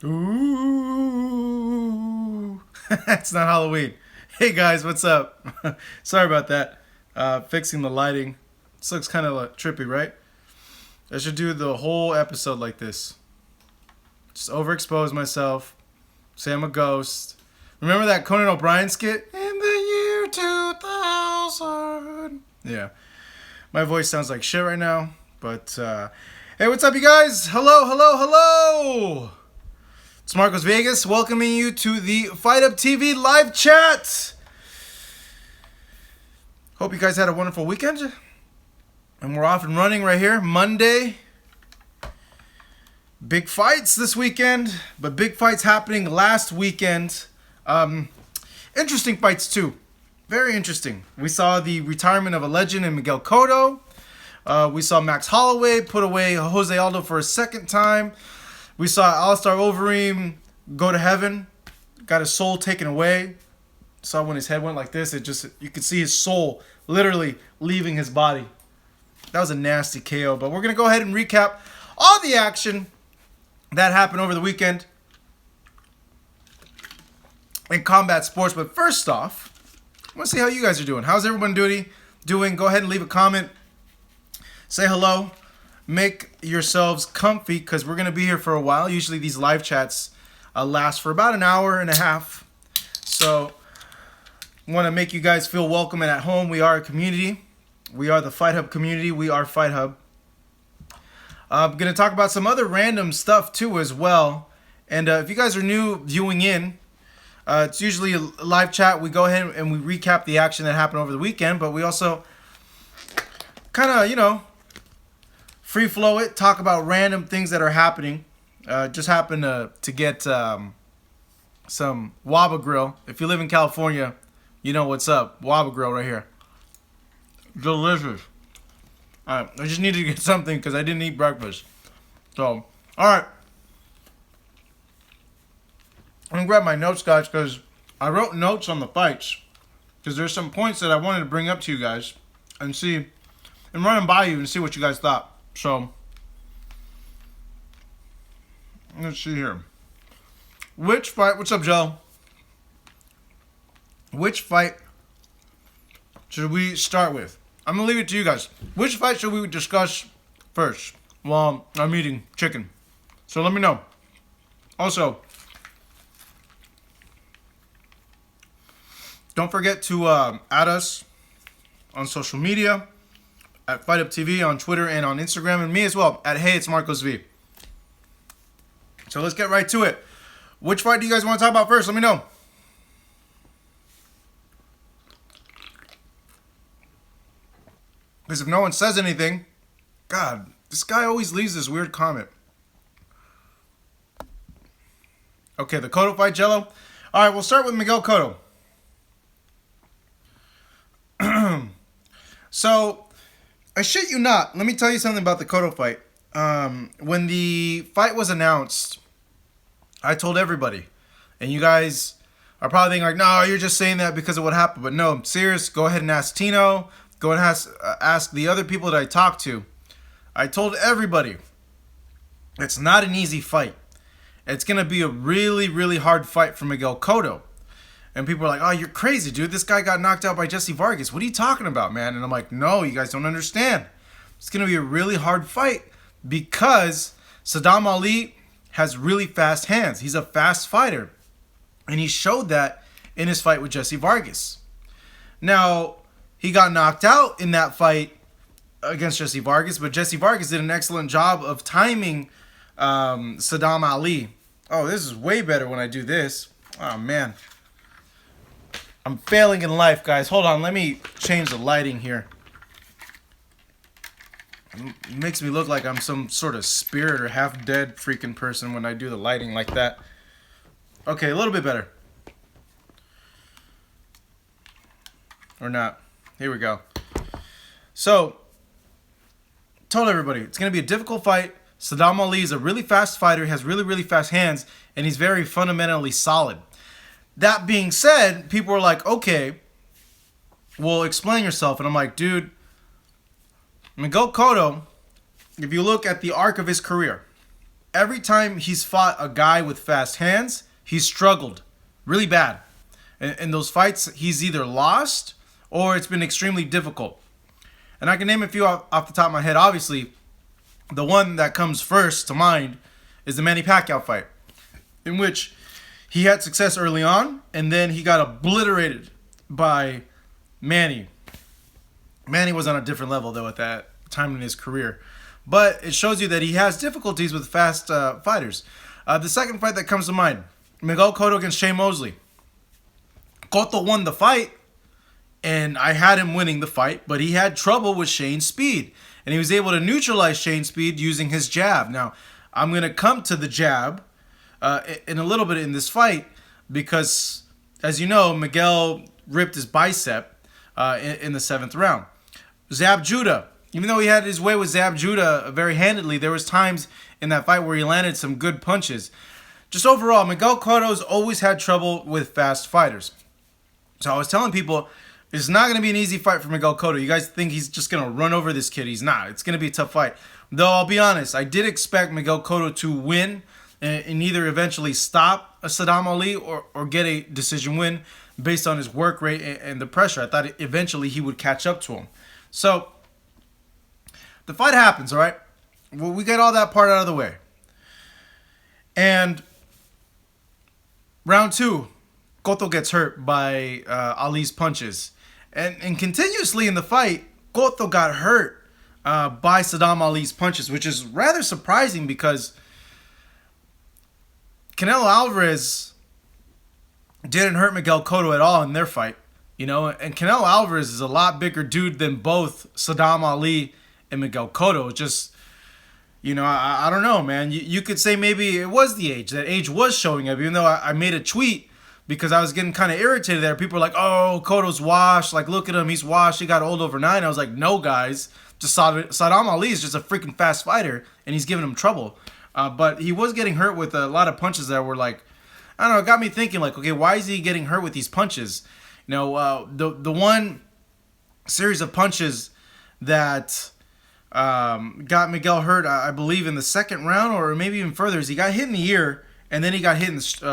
Ooh. It's not Halloween. Hey guys, what's up? Sorry about that. Fixing the lighting. This looks kind of trippy, right? I should do the whole episode like this. Just overexpose myself. Say I'm a ghost. Remember that Conan O'Brien skit? In the year 2000. Yeah. My voice sounds like shit right now. But, hey, what's up, you guys? Hello, hello, hello! It's Marcos Vegas welcoming you to the Fight Up TV live chat. Hope you guys had a wonderful weekend. And we're off and running right here. Monday. Big fights this weekend, but big fights happening last weekend. Interesting fights too. Very interesting. We saw the retirement of a legend in Miguel Cotto. We saw Max Holloway put away Jose Aldo for a second time. We saw alistair Overeem go to heaven, got his soul taken away. Saw when his head went like this, you could see his soul literally leaving his body. That was a nasty KO, but we're going to go ahead and recap all the action that happened over the weekend in combat sports. But first off, I want to see how you guys are doing. How's everyone doing? Go ahead and leave a comment. Say hello. Make yourselves comfy because we're going to be here for a while. Usually these live chats last for about an hour and a half. So I want to make you guys feel welcome and at home. We are a community. We are the Fight Hub community. We are Fight Hub. I'm going to talk about some other random stuff too as well. And if you guys are new viewing in, it's usually a live chat. We go ahead and we recap the action that happened over the weekend. But we also kind of, free flow it, talk about random things that are happening. Just happened to get some Waba Grill. If you live in California, you know what's up. Waba Grill right here. Delicious. I just needed to get something because I didn't eat breakfast. So, alright. I'm going to grab my notes, guys, because I wrote notes on the fights. Because there's some points that I wanted to bring up to you guys and see, and run them by you and see what you guys thought. So, let's see here. Which fight, what's up, Joe? Which fight should we start with? I'm going to leave it to you guys. Which fight should we discuss first while I'm eating chicken? So let me know. Also, don't forget to add us on social media at Fight Up TV on Twitter and on Instagram, and me as well at Hey It's Marcos V. So let's get right to it. Which fight do you guys want to talk about first? Let me know. Because if no one says anything, God, this guy always leaves this weird comment. Okay, the Cotto fight, Jello. All right, we'll start with Miguel Cotto. So, I shit you not. Let me tell you something about the Cotto fight. When the fight was announced, I told everybody. And you guys are probably thinking like, no, you're just saying that because of what happened. But no, I'm serious. Go ahead and ask Tino. Go and ask the other people that I talked to. I told everybody, it's not an easy fight. It's going to be a really, really hard fight for Miguel Cotto. And people are like, oh, you're crazy, dude. This guy got knocked out by Jesse Vargas. What are you talking about, man? And I'm like, no, you guys don't understand. It's going to be a really hard fight because Saddam Ali has really fast hands. He's a fast fighter. And he showed that in his fight with Jesse Vargas. Now, he got knocked out in that fight against Jesse Vargas, but Jesse Vargas did an excellent job of timing Saddam Ali. Oh, this is way better when I do this. Oh, man. I'm failing in life, guys. Hold on, let me change the lighting here. It makes me look like I'm some sort of spirit or half-dead freaking person when I do the lighting like that. Okay, a little bit better. Or not. Here we go. So, told everybody, it's going to be a difficult fight. Saddam Ali is a really fast fighter. He has really, really fast hands. And he's very fundamentally solid. That being said, people are like, okay, well, explain yourself. And I'm like, dude, Miguel Cotto, if you look at the arc of his career, every time he's fought a guy with fast hands, he's struggled really bad. In those fights, he's either lost or it's been extremely difficult. And I can name a few off the top of my head. Obviously, the one that comes first to mind is the Manny Pacquiao fight, in which he had success early on, and then he got obliterated by Manny. Manny was on a different level, though, at that time in his career. But it shows you that he has difficulties with fast fighters. The second fight that comes to mind, Miguel Cotto against Shane Mosley. Cotto won the fight, and I had him winning the fight, but he had trouble with Shane's speed. And he was able to neutralize Shane's speed using his jab. Now, I'm going to come to the jab in a little bit in this fight because, as you know, Miguel ripped his bicep in the 7th round. Zab Judah. Even though he had his way with Zab Judah very handedly, there was times in that fight where he landed some good punches. Just overall, Miguel Cotto's always had trouble with fast fighters. So I was telling people, it's not going to be an easy fight for Miguel Cotto. You guys think he's just going to run over this kid. He's not. It's going to be a tough fight. Though I'll be honest, I did expect Miguel Cotto to win and either eventually stop a Saddam Ali or get a decision win based on his work rate and the pressure. I thought eventually he would catch up to him. So the fight happens, all right? Well, we get all that part out of the way. And round 2, Cotto gets hurt by Ali's punches. And continuously in the fight, Cotto got hurt by Saddam Ali's punches, which is rather surprising because Canelo Alvarez didn't hurt Miguel Cotto at all in their fight. You know, and Canelo Alvarez is a lot bigger dude than both Saddam Ali and Miguel Cotto. Just, you know, I don't know, man. You could say maybe it was the age. That age was showing up, even though I made a tweet because I was getting kind of irritated there. People were like, oh, Cotto's washed. Like, look at him. He's washed. He got old overnight. I was like, no, guys. Just Saddam Ali is just a freaking fast fighter, and he's giving him trouble. But he was getting hurt with a lot of punches that were like, I don't know, it got me thinking, like, okay, why is he getting hurt with these punches? You know, the one series of punches that got Miguel hurt, I believe, in the 2nd round or maybe even further, is he got hit in the ear, and then he got hit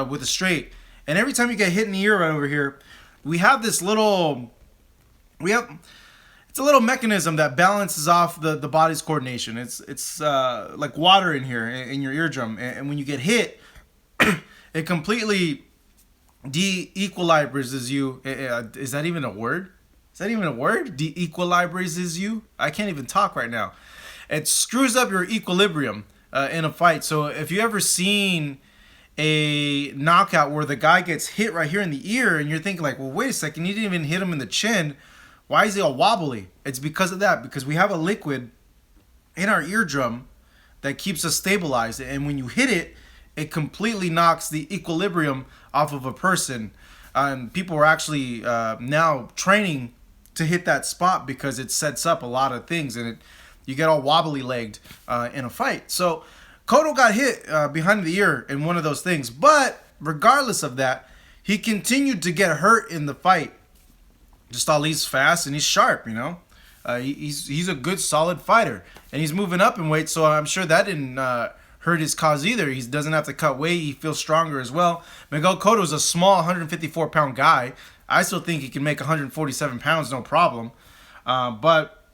with a straight. And every time you get hit in the ear right over here, we have this little, it's a little mechanism that balances off the body's coordination. It's like water in here in your eardrum, and when you get hit, it completely de-equilibrizes you. Is that even a word? Is that even a word? De-equilibrizes you? I can't even talk right now. It screws up your equilibrium in a fight. So if you ever seen a knockout where the guy gets hit right here in the ear and you're thinking like, well, wait a second, you didn't even hit him in the chin. Why is he all wobbly? It's because of that, because we have a liquid in our eardrum that keeps us stabilized. And when you hit it, it completely knocks the equilibrium off of a person. And people are actually now training to hit that spot because it sets up a lot of things and you get all wobbly legged in a fight. So Cotto got hit behind the ear in one of those things. But regardless of that, he continued to get hurt in the fight. Just Ali's fast and he's sharp, you know. He's a good, solid fighter. And he's moving up in weight, so I'm sure that didn't hurt his cause either. He doesn't have to cut weight. He feels stronger as well. Miguel Cotto is a small 154-pound guy. I still think he can make 147 pounds, no problem. But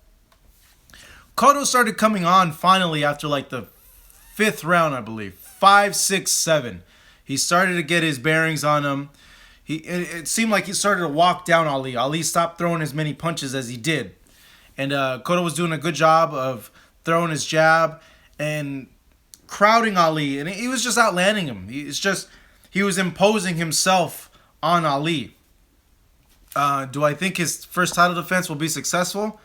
Cotto started coming on finally after like the 5th round, I believe. 5, 6, 7. He started to get his bearings on him. It seemed like he started to walk down Ali. Ali stopped throwing as many punches as he did. And Cotto was doing a good job of throwing his jab and crowding Ali. And he was just outlanding him. He was imposing himself on Ali. Do I think his first title defense will be successful?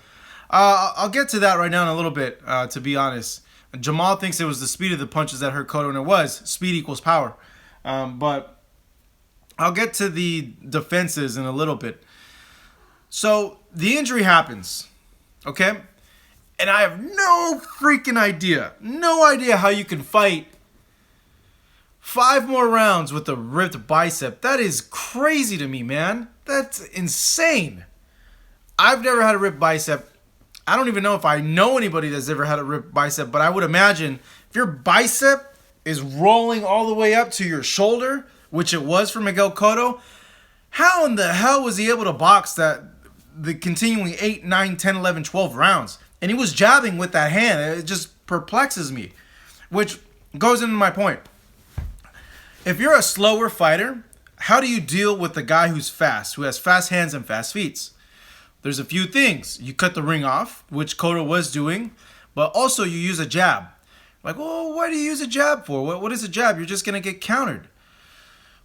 I'll get to that right now in a little bit, to be honest. Jamal thinks it was the speed of the punches that hurt Cotto, and it was. Speed equals power. But I'll get to the defenses in a little bit. So the injury happens, okay? And I have no freaking idea. No idea how you can fight 5 more rounds with a ripped bicep. That is crazy to me, man. That's insane. I've never had a ripped bicep. I don't even know if I know anybody that's ever had a ripped bicep, but I would imagine if your bicep is rolling all the way up to your shoulder, which it was for Miguel Cotto, how in the hell was he able to box the continuing 8, 9, 10, 11, 12 rounds? And he was jabbing with that hand. It just perplexes me, which goes into my point. If you're a slower fighter, how do you deal with a guy who's fast, who has fast hands and fast feet? There's a few things. You cut the ring off, which Cotto was doing, but also you use a jab. Like, well, why do you use a jab for? What is a jab? You're just going to get countered.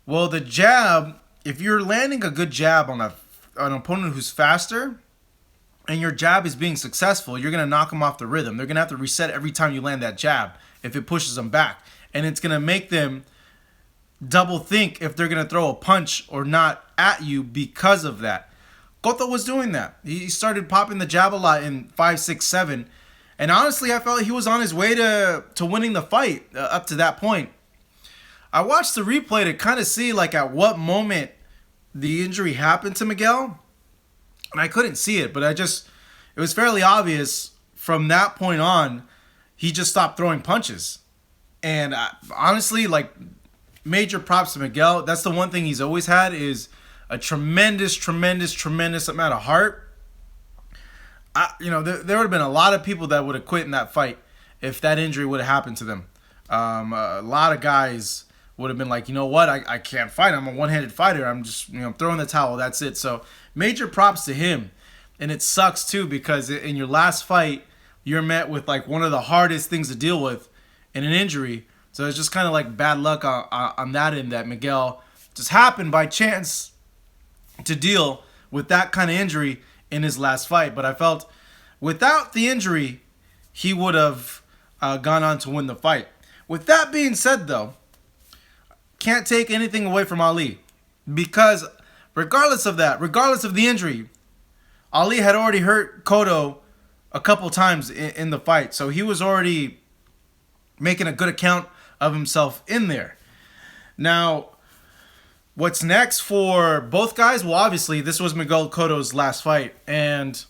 Well, the jab, if you're landing a good jab on an opponent who's faster, and your jab is being successful, you're going to knock them off the rhythm. They're going to have to reset every time you land that jab if it pushes them back. And it's going to make them double think if they're going to throw a punch or not at you because of that. Cotto was doing that. He started popping the jab a lot in 5, 6, 7. And honestly, I felt like he was on his way to winning the fight up to that point. I watched the replay to kind of see like at what moment the injury happened to Miguel. And I couldn't see it, but it was fairly obvious from that point on, he just stopped throwing punches. And honestly, like, major props to Miguel. That's the one thing he's always had is a tremendous amount of heart. There would have been a lot of people that would have quit in that fight if that injury would have happened to them. A lot of guys would have been like, you know what, I can't fight. I'm a one-handed fighter. I'm just throwing the towel. That's it. So major props to him. And it sucks too because in your last fight, you're met with like one of the hardest things to deal with in an injury. So it's just kind of like bad luck on that end that Miguel just happened by chance to deal with that kind of injury in his last fight. But I felt without the injury, he would have gone on to win the fight. With that being said, though, can't take anything away from Ali because regardless of the injury, Ali had already hurt Cotto a couple times in the fight. So he was already making a good account of himself in there. Now, what's next for both guys? Well, obviously, this was Miguel Cotto's last fight. And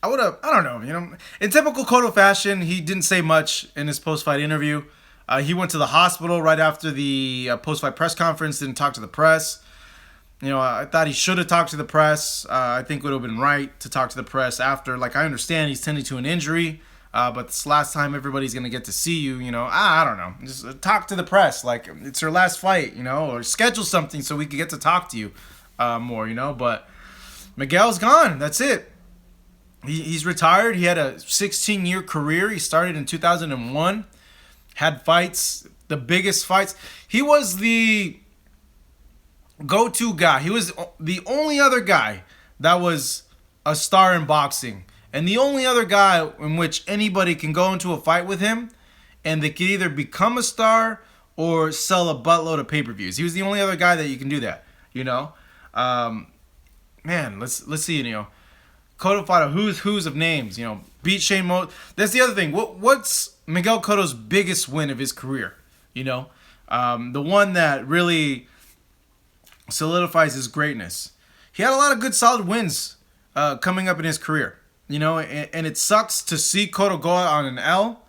I don't know, in typical Cotto fashion, he didn't say much in his post-fight interview. He went to the hospital right after the post-fight press conference, didn't talk to the press. I thought he should have talked to the press. I think it would have been right to talk to the press after. Like, I understand he's tending to an injury, but it's the last time everybody's going to get to see you, I don't know. Just talk to the press. Like, it's your last fight, or schedule something so we can get to talk to you more, But Miguel's gone. That's it. He's retired. He had a 16-year career. He started in 2001. Had fights, the biggest fights. He was the go-to guy. He was the only other guy that was a star in boxing. And the only other guy in which anybody can go into a fight with him and they could either become a star or sell a buttload of pay-per-views. He was the only other guy that you can do that, Man, let's see, Cotto fought a who's of names, beat Shane Mosley. That's the other thing. What's Miguel Cotto's biggest win of his career? The one that really solidifies his greatness. He had a lot of good, solid wins coming up in his career, and it sucks to see Cotto go out on an L.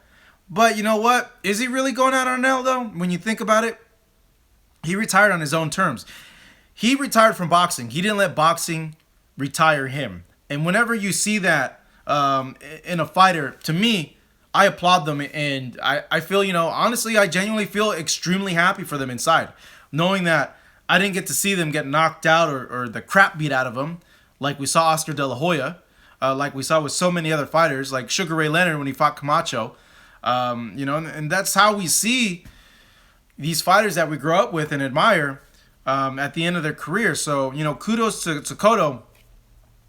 But you know what? Is he really going out on an L, though? When you think about it, he retired on his own terms. He retired from boxing. He didn't let boxing retire him. And whenever you see that in a fighter, to me, I applaud them. And I feel, honestly, I genuinely feel extremely happy for them inside. Knowing that I didn't get to see them get knocked out or the crap beat out of them. Like we saw Oscar De La Hoya. Like we saw with so many other fighters. Like Sugar Ray Leonard when he fought Camacho. And that's how we see these fighters that we grow up with and admire at the end of their career. So, kudos to Cotto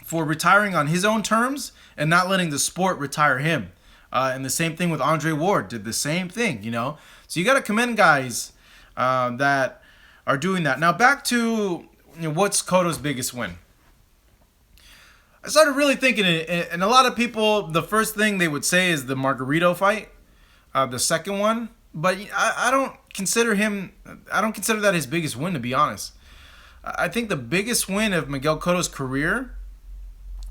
for retiring on his own terms and not letting the sport retire him. And the same thing with Andre Ward, did the same thing, So you got to commend guys that are doing that. Now back to what's Cotto's biggest win. I started really thinking, and a lot of people, the first thing they would say is the Margarito fight, the second one. But I don't consider that his biggest win, to be honest. I think the biggest win of Miguel Cotto's career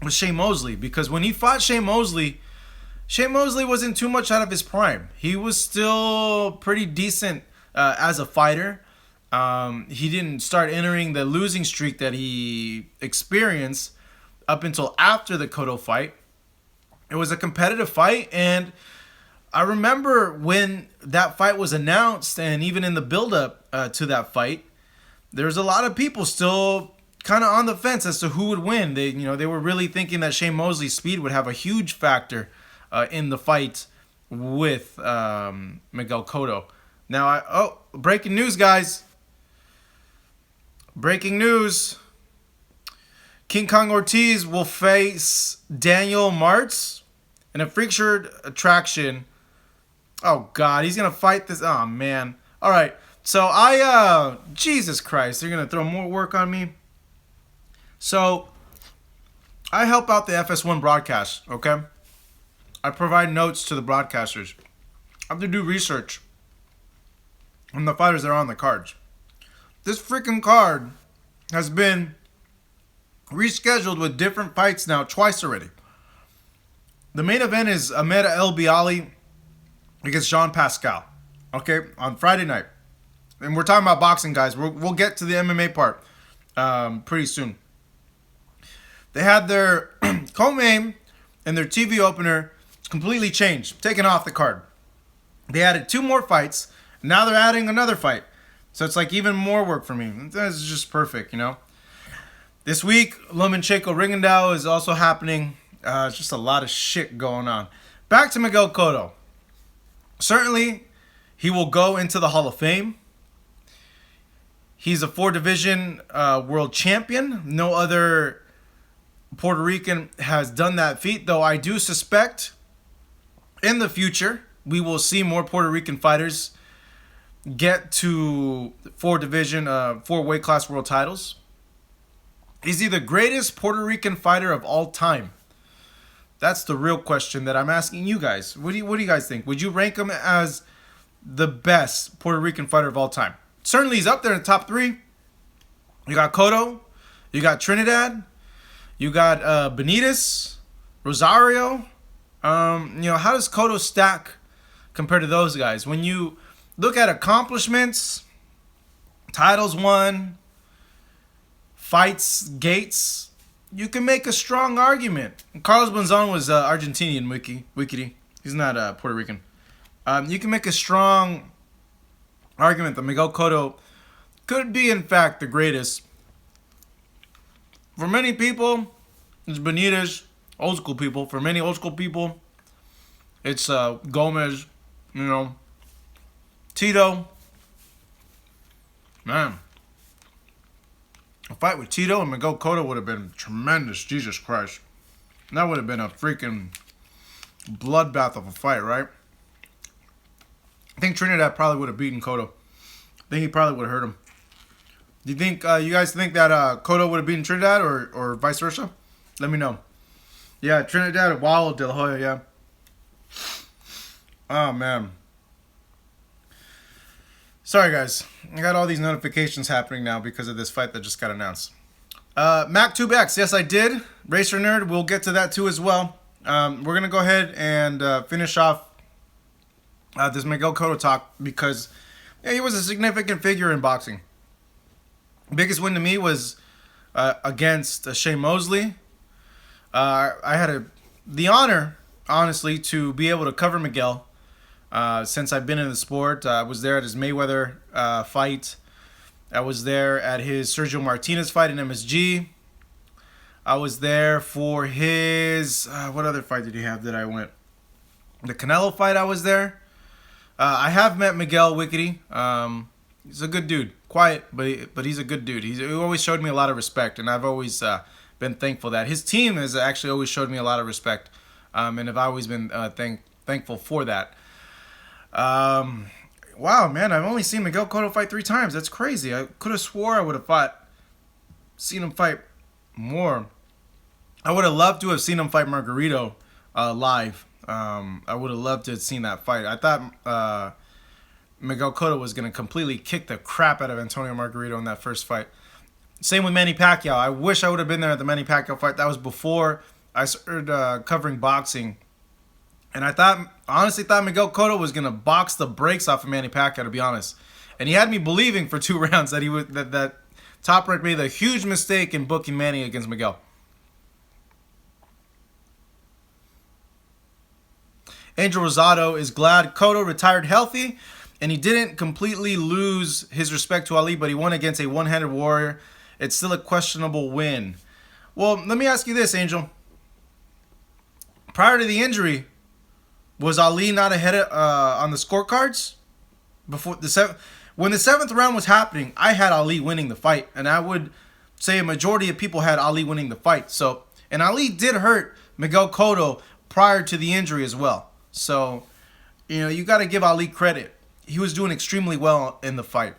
was Shane Mosley, because when he fought Shane Mosley wasn't too much out of his prime. He was still pretty decent as a fighter. He didn't start entering the losing streak that he experienced up until after the Cotto fight. It was a competitive fight, and I remember when that fight was announced, and even in the build-up to that fight, there's a lot of people still kind of on the fence as to who would win. They were really thinking that Shane Mosley's speed would have a huge factor in the fight with Miguel Cotto. Now, breaking news, guys. Breaking news. King Kong Ortiz will face Daniel Martz in a freak shirt attraction. Oh, God. He's going to fight this. Oh, man. All right. So, Jesus Christ. They're going to throw more work on me. So, I help out the FS1 broadcast, okay? I provide notes to the broadcasters. I have to do research on the fighters that are on the cards. This freaking card has been rescheduled with different fights now twice already. The main event is Ahmed El Bialy against Jean Pascal, okay, on Friday night. And we're talking about boxing, guys. We'll get to the MMA part pretty soon. They had their co-main and their TV opener completely changed, taken off the card. They added 2 more fights. Now they're adding another fight. So it's like even more work for me. That's just perfect, you know. This week, Lomachenko Rigondeaux is also happening. It's just a lot of shit going on. Back to Miguel Cotto. Certainly, he will go into the Hall of Fame. He's a 4-division world champion. No other Puerto Rican has done that feat, though I do suspect in the future we will see more Puerto Rican fighters get to 4-division, 4 weight class world titles. Is he the greatest Puerto Rican fighter of all time? That's the real question that I'm asking you guys. What do you guys think? Would you rank him as the best Puerto Rican fighter of all time? Certainly he's up there in the top 3. You got Cotto, you got Trinidad, you got Benitez, Rosario. How does Cotto stack compared to those guys? When you look at accomplishments, titles won, fights, gates, you can make a strong argument. Carlos Bonzon was Argentinian, Wikity. He's not Puerto Rican. You can make a strong argument that Miguel Cotto could be, in fact, the greatest. For many people, it's Benitez, old school people. For many old school people, it's Gomez, Tito. Man, a fight with Tito and Miguel Cotto would have been tremendous. Jesus Christ. That would have been a freaking bloodbath of a fight, right? I think Trinidad probably would have beaten Cotto. I think he probably would have hurt him. Do you think, you guys think that Cotto would have beaten Trinidad or vice versa? Let me know. Yeah, Trinidad, wow, De La Hoya, yeah. Oh, man. Sorry, guys. I got all these notifications happening now because of this fight that just got announced. Mac2X, yes, I did. Racer Nerd, we'll get to that too as well. We're going to go ahead and finish off this Miguel Cotto talk because he was a significant figure in boxing. Biggest win to me was against Shane Mosley. I had the honor, honestly, to be able to cover Miguel. Since I've been in the sport, I was there at his Mayweather fight. I was there at his Sergio Martinez fight in MSG. I was there for his... what other fight did he have that I went? The Canelo fight, I was there. I have met Miguel Wickedy. He's a good dude. Quiet, but he's a good dude. He always showed me a lot of respect, and I've always been thankful that. His team has actually always showed me a lot of respect, and I've always been thankful for that. Wow, man, I've only seen Miguel Cotto fight 3 times. That's crazy. I could have swore I would have seen him fight more. I would have loved to have seen him fight Margarito live. I would have loved to have seen that fight. I thought Miguel Cotto was going to completely kick the crap out of Antonio Margarito in that first fight. Same with Manny Pacquiao. I wish I would have been there at the Manny Pacquiao fight. That was before I started covering boxing. And I honestly thought Miguel Cotto was going to box the brakes off of Manny Pacquiao, to be honest. And he had me believing for 2 rounds that that Top Rank made a huge mistake in booking Manny against Miguel. Angel Rosado is glad Cotto retired healthy and he didn't completely lose his respect to Ali, but he won against a one-handed warrior. It's still a questionable win. Well, let me ask you this, Angel. Prior to the injury, was Ali not ahead on the scorecards? Before when the 7th round was happening, I had Ali winning the fight, and I would say a majority of people had Ali winning the fight. So, and Ali did hurt Miguel Cotto prior to the injury as well. So, you got to give Ali credit. He was doing extremely well in the fight.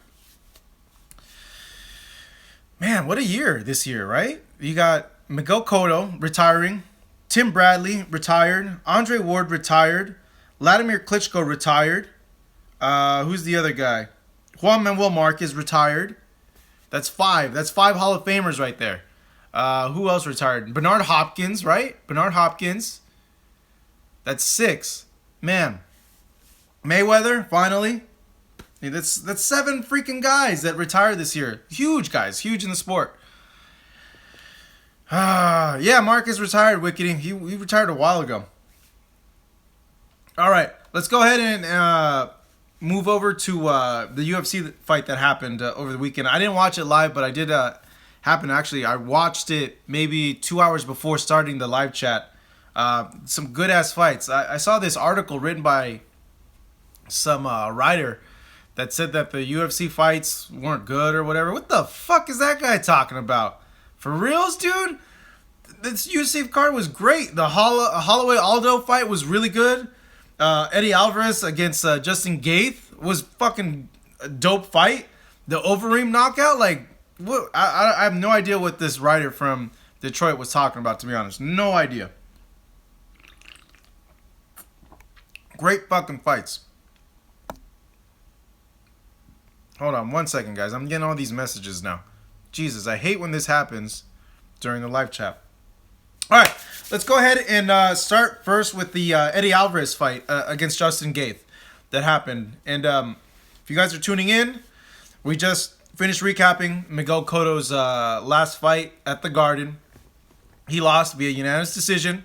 Man, what a year this year, right? You got Miguel Cotto retiring, Tim Bradley retired, Andre Ward retired, Vladimir Klitschko retired. Who's the other guy? Juan Manuel Marquez retired. That's 5. That's 5 Hall of Famers right there. Who else retired? Bernard Hopkins, right? Bernard Hopkins. That's 6. Man. Mayweather, finally. That's 7 freaking guys that retired this year. Huge guys. Huge in the sport. Yeah, Marcus retired, Wickedy. He retired a while ago. All right. Let's go ahead and move over to the UFC fight that happened over the weekend. I didn't watch it live, but I did happen. Actually, I watched it maybe 2 hours before starting the live chat. Some good-ass fights. I saw this article written by some writer that said that the UFC fights weren't good or whatever. What the fuck is that guy talking about? For reals, dude? This UFC card was great. The Holloway Aldo fight was really good. Eddie Alvarez against Justin Gaethje was fucking a dope fight. The Overeem knockout, like, what? I have no idea what this writer from Detroit was talking about, to be honest. No idea. Great fucking fights. Hold on 1 second, guys. I'm getting all these messages now. Jesus, I hate when this happens during the live chat. All right, let's go ahead and start first with the Eddie Alvarez fight against Justin Gaethje that happened. And if you guys are tuning in, we just finished recapping Miguel Cotto's last fight at the Garden. He lost via unanimous decision,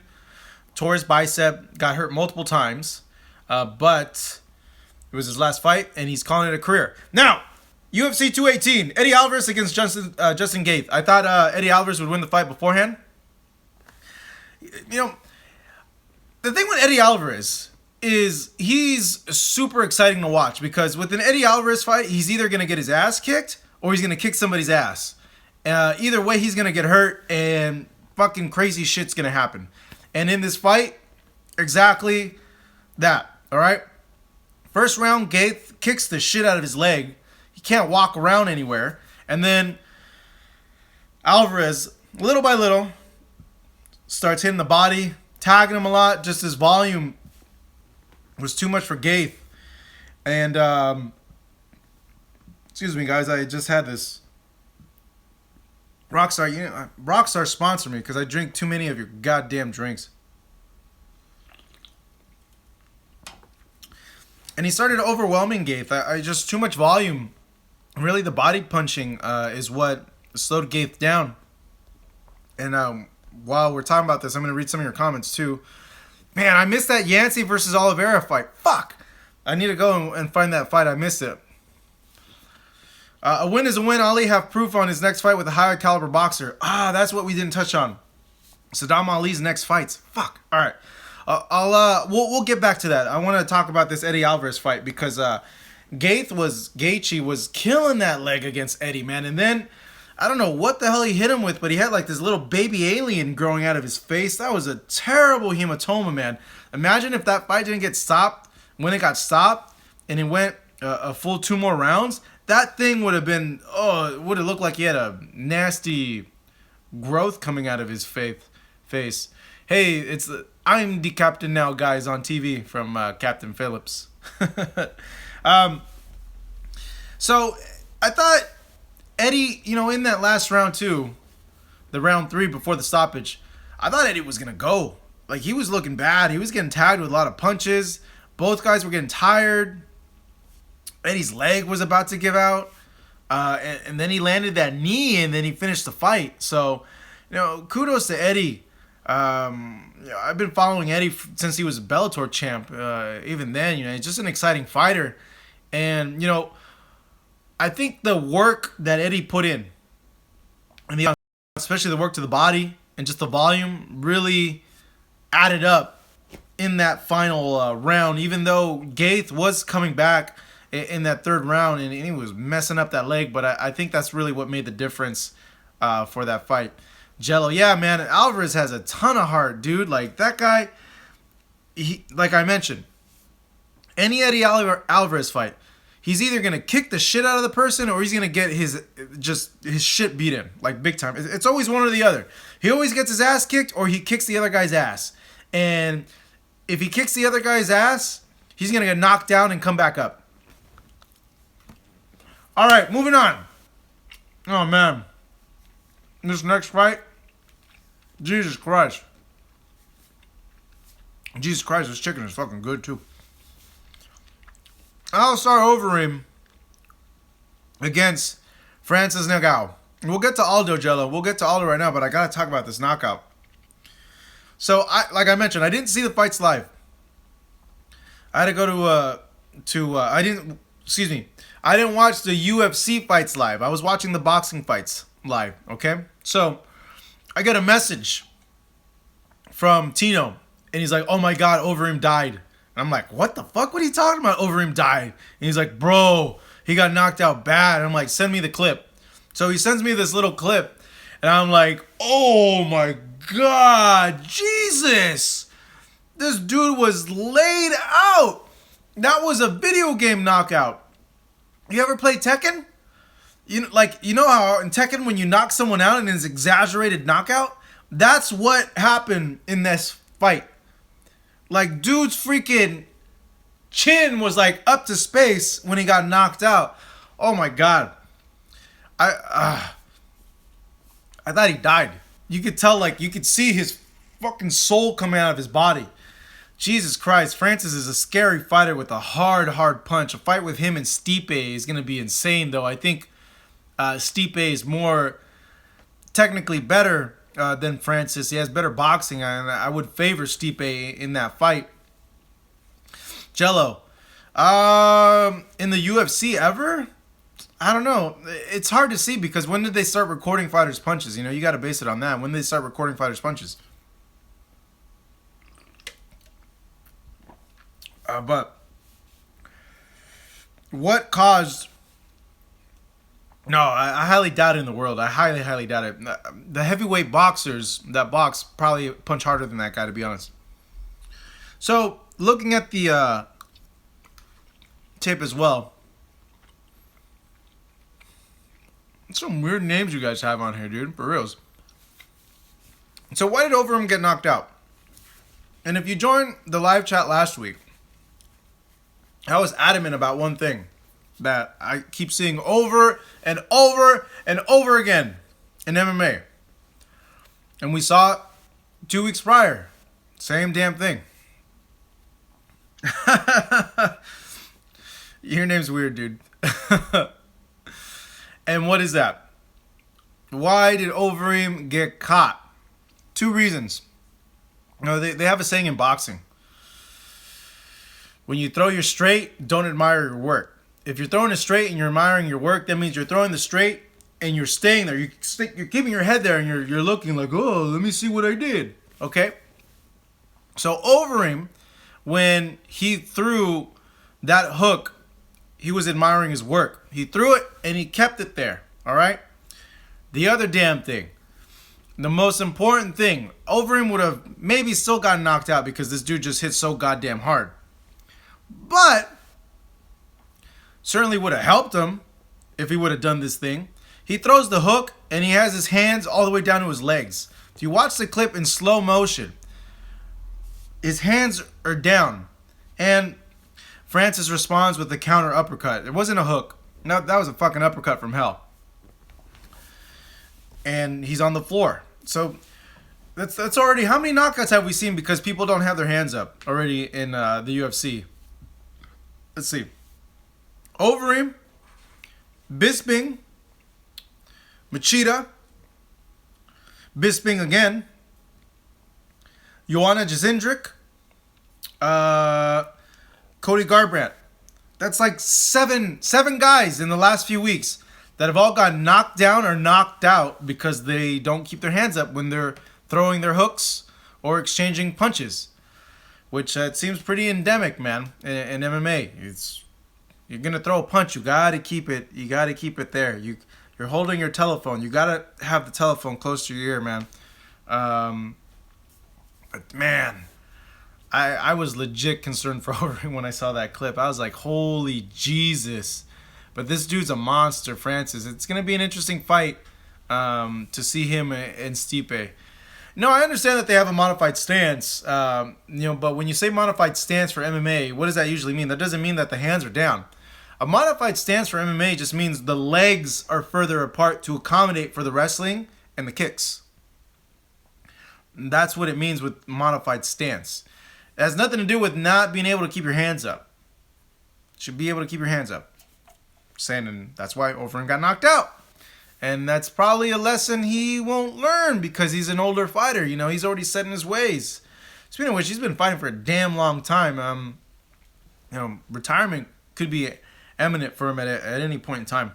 tore his bicep, got hurt multiple times, but it was his last fight, and he's calling it a career. Now, UFC 218, Eddie Alvarez against Justin Gaethje. I thought Eddie Alvarez would win the fight beforehand. The thing with Eddie Alvarez is he's super exciting to watch because with an Eddie Alvarez fight, he's either going to get his ass kicked or he's going to kick somebody's ass. Either way, he's going to get hurt and fucking crazy shit's going to happen. And in this fight, exactly that, all right? First round, Gaethje kicks the shit out of his leg. He can't walk around anywhere. And then Alvarez, little by little, starts hitting the body, tagging him a lot. Just his volume was too much for Gaethje. And, excuse me, guys, I just had this. Rockstar, Rockstar sponsor me because I drink too many of your goddamn drinks. And he started overwhelming Gaethje. I just too much volume. Really, the body punching is what slowed Gaethje down. And while we're talking about this, I'm going to read some of your comments too. Man, I missed that Yancey versus Oliveira fight. Fuck. I need to go and find that fight. I missed it. A win is a win. Ali have proof on his next fight with a higher caliber boxer. That's what we didn't touch on. Saddam Ali's next fights. Fuck. All right. We'll get back to that. I want to talk about this Eddie Alvarez fight because Gaethje was killing that leg against Eddie, man. And then I don't know what the hell he hit him with, but he had like this little baby alien growing out of his face. That was a terrible hematoma, man. Imagine if that fight didn't get stopped when it got stopped and it went a full 2 more rounds. That thing would have been, it would have looked like he had a nasty growth coming out of his face. Hey, I'm the captain now, guys, on TV from Captain Phillips. So I thought Eddie, in that last round too, the round 3 before the stoppage, I thought Eddie was going to go. Like, he was looking bad. He was getting tagged with a lot of punches. Both guys were getting tired. Eddie's leg was about to give out. And then he landed that knee, and then he finished the fight. So, kudos to Eddie. I've been following Eddie since he was a Bellator champ. Even then, he's just an exciting fighter. And, I think the work that Eddie put in, and especially the work to the body and just the volume, really added up in that final round. Even though Gaeth was coming back in that third round and he was messing up that leg, but I think that's really what made the difference for that fight. Jello, yeah, man, Alvarez has a ton of heart, dude. Like, that guy, like I mentioned, any Eddie Alvarez fight, he's either going to kick the shit out of the person or he's going to get his shit beat in, like, big time. It's always one or the other. He always gets his ass kicked or he kicks the other guy's ass. And if he kicks the other guy's ass, he's going to get knocked down and come back up. All right, moving on. Oh, man. This next fight, Jesus Christ. Jesus Christ, this chicken is fucking good, too. Alistair Overeem against Francis Ngannou. We'll get to Aldo, Jello. We'll get to Aldo right now, but I got to talk about this knockout. So, like I mentioned, I didn't see the fights live. I had to go I didn't watch the UFC fights live. I was watching the boxing fights live, okay? So, I get a message from Tino, and he's like, oh my God, Overeem died. And I'm like, what the fuck? What are you talking about? Overeem died. And he's like, bro, he got knocked out bad. And I'm like, send me the clip. So he sends me this little clip, and I'm like, oh my God, Jesus. This dude was laid out. That was a video game knockout. You ever play Tekken? You know how in Tekken when you knock someone out and it's exaggerated knockout? That's what happened in this fight. Like, dude's freaking chin was like up to space when he got knocked out. Oh my God. I thought he died. You could tell, like, you could see his fucking soul coming out of his body. Jesus Christ, Francis is a scary fighter with a hard punch. A fight with him and Stipe is going to be insane, though. I think Stipe is more technically better than Francis. He has better boxing, and I would favor Stipe in that fight. Jello, in the UFC ever? I don't know. It's hard to see because when did they start recording fighters' punches? You got to base it on that. When did they start recording fighters' punches? But what caused... No, I highly doubt it in the world. I highly doubt it. The heavyweight boxers that box probably punch harder than that guy, to be honest. So, looking at the tape as well. Some weird names you guys have on here, dude. For reals. So, why did Overeem get knocked out? And if you joined the live chat last week, I was adamant about one thing that I keep seeing over and over and over again in MMA. And we saw it 2 weeks prior. Same damn thing. Your name's weird, dude. And what is that? Why did Overeem get caught? 2 reasons. They have a saying in boxing. When you throw your straight, don't admire your work. If you're throwing it straight and you're admiring your work, that means you're throwing the straight and you're staying there. You're keeping your head there and you're looking like, oh, let me see what I did. Okay? So Overeem, when he threw that hook, he was admiring his work. He threw it and he kept it there. All right? The other damn thing. The most important thing. Overeem would have maybe still gotten knocked out because this dude just hit so goddamn hard. But certainly would have helped him if he would have done this thing. He throws the hook and he has his hands all the way down to his legs. If you watch the clip in slow motion, his hands are down. And Francis responds with the counter uppercut. It wasn't a hook. No, that was a fucking uppercut from hell. And he's on the floor. So that's already... How many knockouts have we seen because people don't have their hands up already in the UFC? Let's see. Overeem, Bisping, Machida, Bisping again, Joanna Jacindric, Cody Garbrandt. That's like seven guys in the last few weeks that have all got knocked down or knocked out because they don't keep their hands up when they're throwing their hooks or exchanging punches, which it seems pretty endemic, man, in MMA. You're gonna throw a punch, you gotta keep it. You gotta keep it there. You're holding your telephone. You gotta have the telephone close to your ear, man. But man, I was legit concerned for Overeem when I saw that clip. I was like, holy Jesus. But this dude's a monster, Francis. It's going to be an interesting fight to see him and Stipe. No, I understand that they have a modified stance, but when you say modified stance for MMA, what does that usually mean? That doesn't mean that the hands are down. A modified stance for MMA just means the legs are further apart to accommodate for the wrestling and the kicks. That's what it means with modified stance. It has nothing to do with not being able to keep your hands up. You should be able to keep your hands up. Saying, and that's why Overeem got knocked out. And that's probably a lesson he won't learn because he's an older fighter. He's already set in his ways. Speaking of which, he's been fighting for a damn long time. Retirement could be imminent for him at any point in time.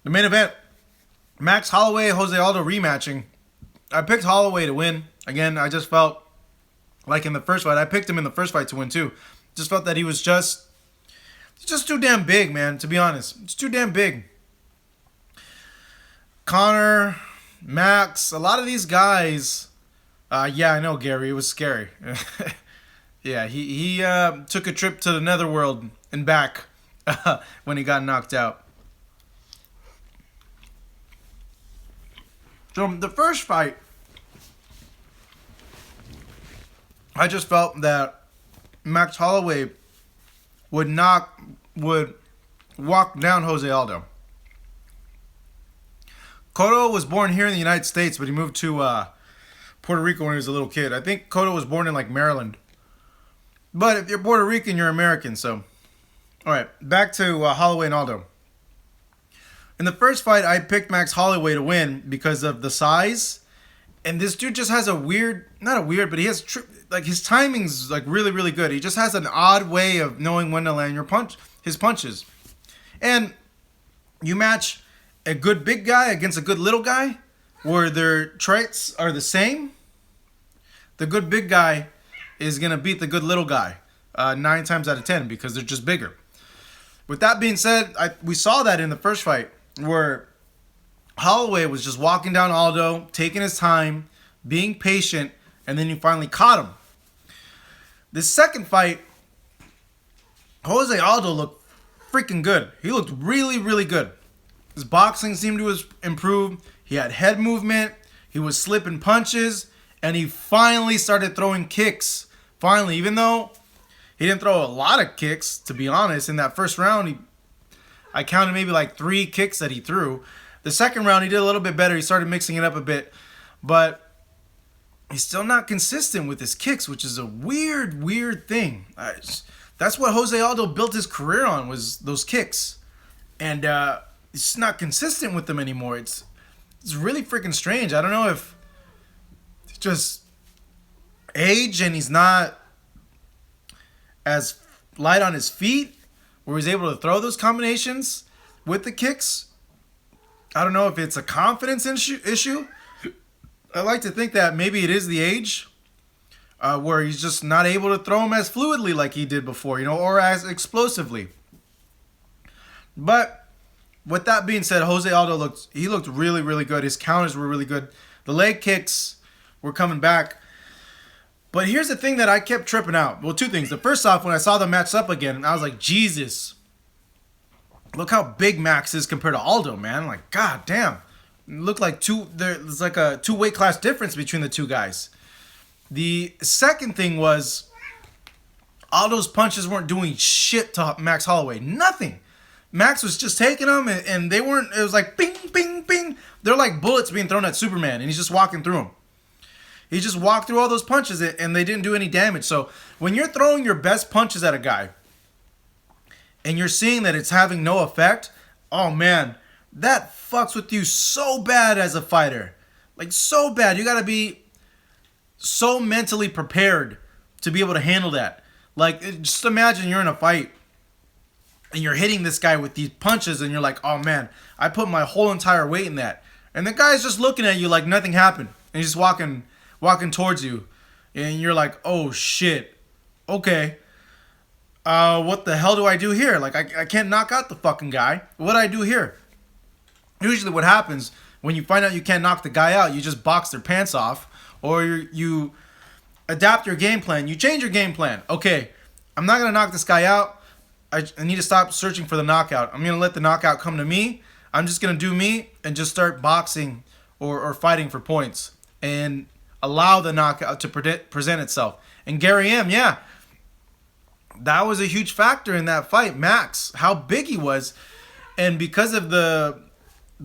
The main event, Max Holloway, Jose Aldo rematching. I picked Holloway to win. Again, I just felt like in the first fight, I picked him in the first fight to win too. Just felt that he was just too damn big, man, to be honest. It's too damn big. Connor, Max, a lot of these guys, yeah, I know, Gary, it was scary. Yeah, he took a trip to the netherworld and back when he got knocked out. So the first fight, I just felt that Max Holloway would walk down Jose Aldo. Cotto was born here in the United States, but he moved to Puerto Rico when he was a little kid. I think Cotto was born in like Maryland. But if you're Puerto Rican, you're American. So, all right, back to Holloway and Aldo. In the first fight, I picked Max Holloway to win because of the size. And this dude just has but he has, his timing's like really, really good. He just has an odd way of knowing when to land his punches. And you match a good big guy against a good little guy where their traits are the same. The good big guy is going to beat the good little guy 9 times out of 10 because they're just bigger. With that being said, we saw that in the first fight where Holloway was just walking down Aldo, taking his time, being patient, and then he finally caught him. The second fight, Jose Aldo looked freaking good. He looked really, really good. His boxing seemed to have improved. He had head movement. He was slipping punches. And he finally started throwing kicks. Finally, even though he didn't throw a lot of kicks, to be honest. In that first round, I counted maybe like 3 kicks that he threw. The second round, he did a little bit better. He started mixing it up a bit. But he's still not consistent with his kicks, which is a weird, weird thing. That's what Jose Aldo built his career on, was those kicks. And he's just not consistent with them anymore. It's really freaking strange. I don't know if it's just age and he's not as light on his feet, where he's able to throw those combinations with the kicks. I don't know if it's a confidence issue. I like to think that maybe it is the age, where he's just not able to throw them as fluidly like he did before, or as explosively. But with that being said, Jose Aldo looked really, really good. His counters were really good. The leg kicks were coming back. But here's the thing that I kept tripping out. Well, 2 things. The first off, when I saw them match up again, I was like, Jesus. Look how big Max is compared to Aldo, man. Like, god damn. It looked like there's like a 2 weight class difference between the 2 guys. The second thing was Aldo's punches weren't doing shit to Max Holloway. Nothing. Max was just taking them and they weren't, it was like bing, bing, bing. They're like bullets being thrown at Superman and he's just walking through them. He just walked through all those punches and they didn't do any damage. So when you're throwing your best punches at a guy and you're seeing that it's having no effect, oh man, that fucks with you so bad as a fighter. Like so bad. You gotta be so mentally prepared to be able to handle that. Like just imagine you're in a fight and you're hitting this guy with these punches and you're like, oh man, I put my whole entire weight in that. And the guy's just looking at you like nothing happened. And he's just walking towards you. And you're like, oh shit. Okay. What the hell do I do here? Like I can't knock out the fucking guy. What do I do here? Usually what happens when you find out you can't knock the guy out, you just box their pants off. Or you adapt your game plan. You change your game plan. Okay, I'm not going to knock this guy out. I need to stop searching for the knockout. I'm going to let the knockout come to me. I'm just going to do me and just start boxing or fighting for points. And allow the knockout to present itself. And Gary M., yeah, that was a huge factor in that fight. Max, how big he was. And because of the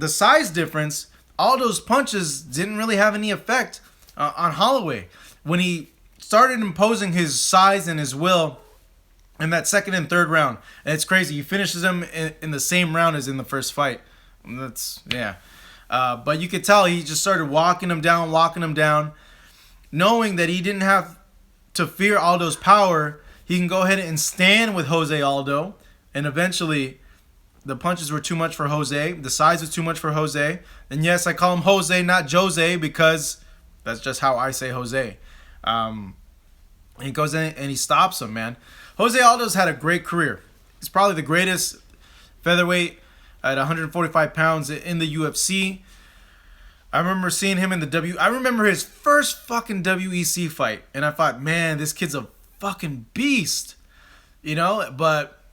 size difference, Aldo's punches didn't really have any effect on Holloway. When he started imposing his size and his will in that second and third round, and it's crazy. He finishes him in the same round as in the first fight. That's, yeah. But you could tell he just started walking him down, knowing that he didn't have to fear Aldo's power. He can go ahead and stand with Jose Aldo, and eventually the punches were too much for Jose. The size was too much for Jose. And yes, I call him Jose, not Jose, because that's just how I say Jose. He goes in and he stops him, man. Jose Aldo's had a great career. He's probably the greatest featherweight at 145 pounds in the UFC. I remember seeing him in the I remember his first fucking WEC fight. And I thought, man, this kid's a fucking beast. You know, but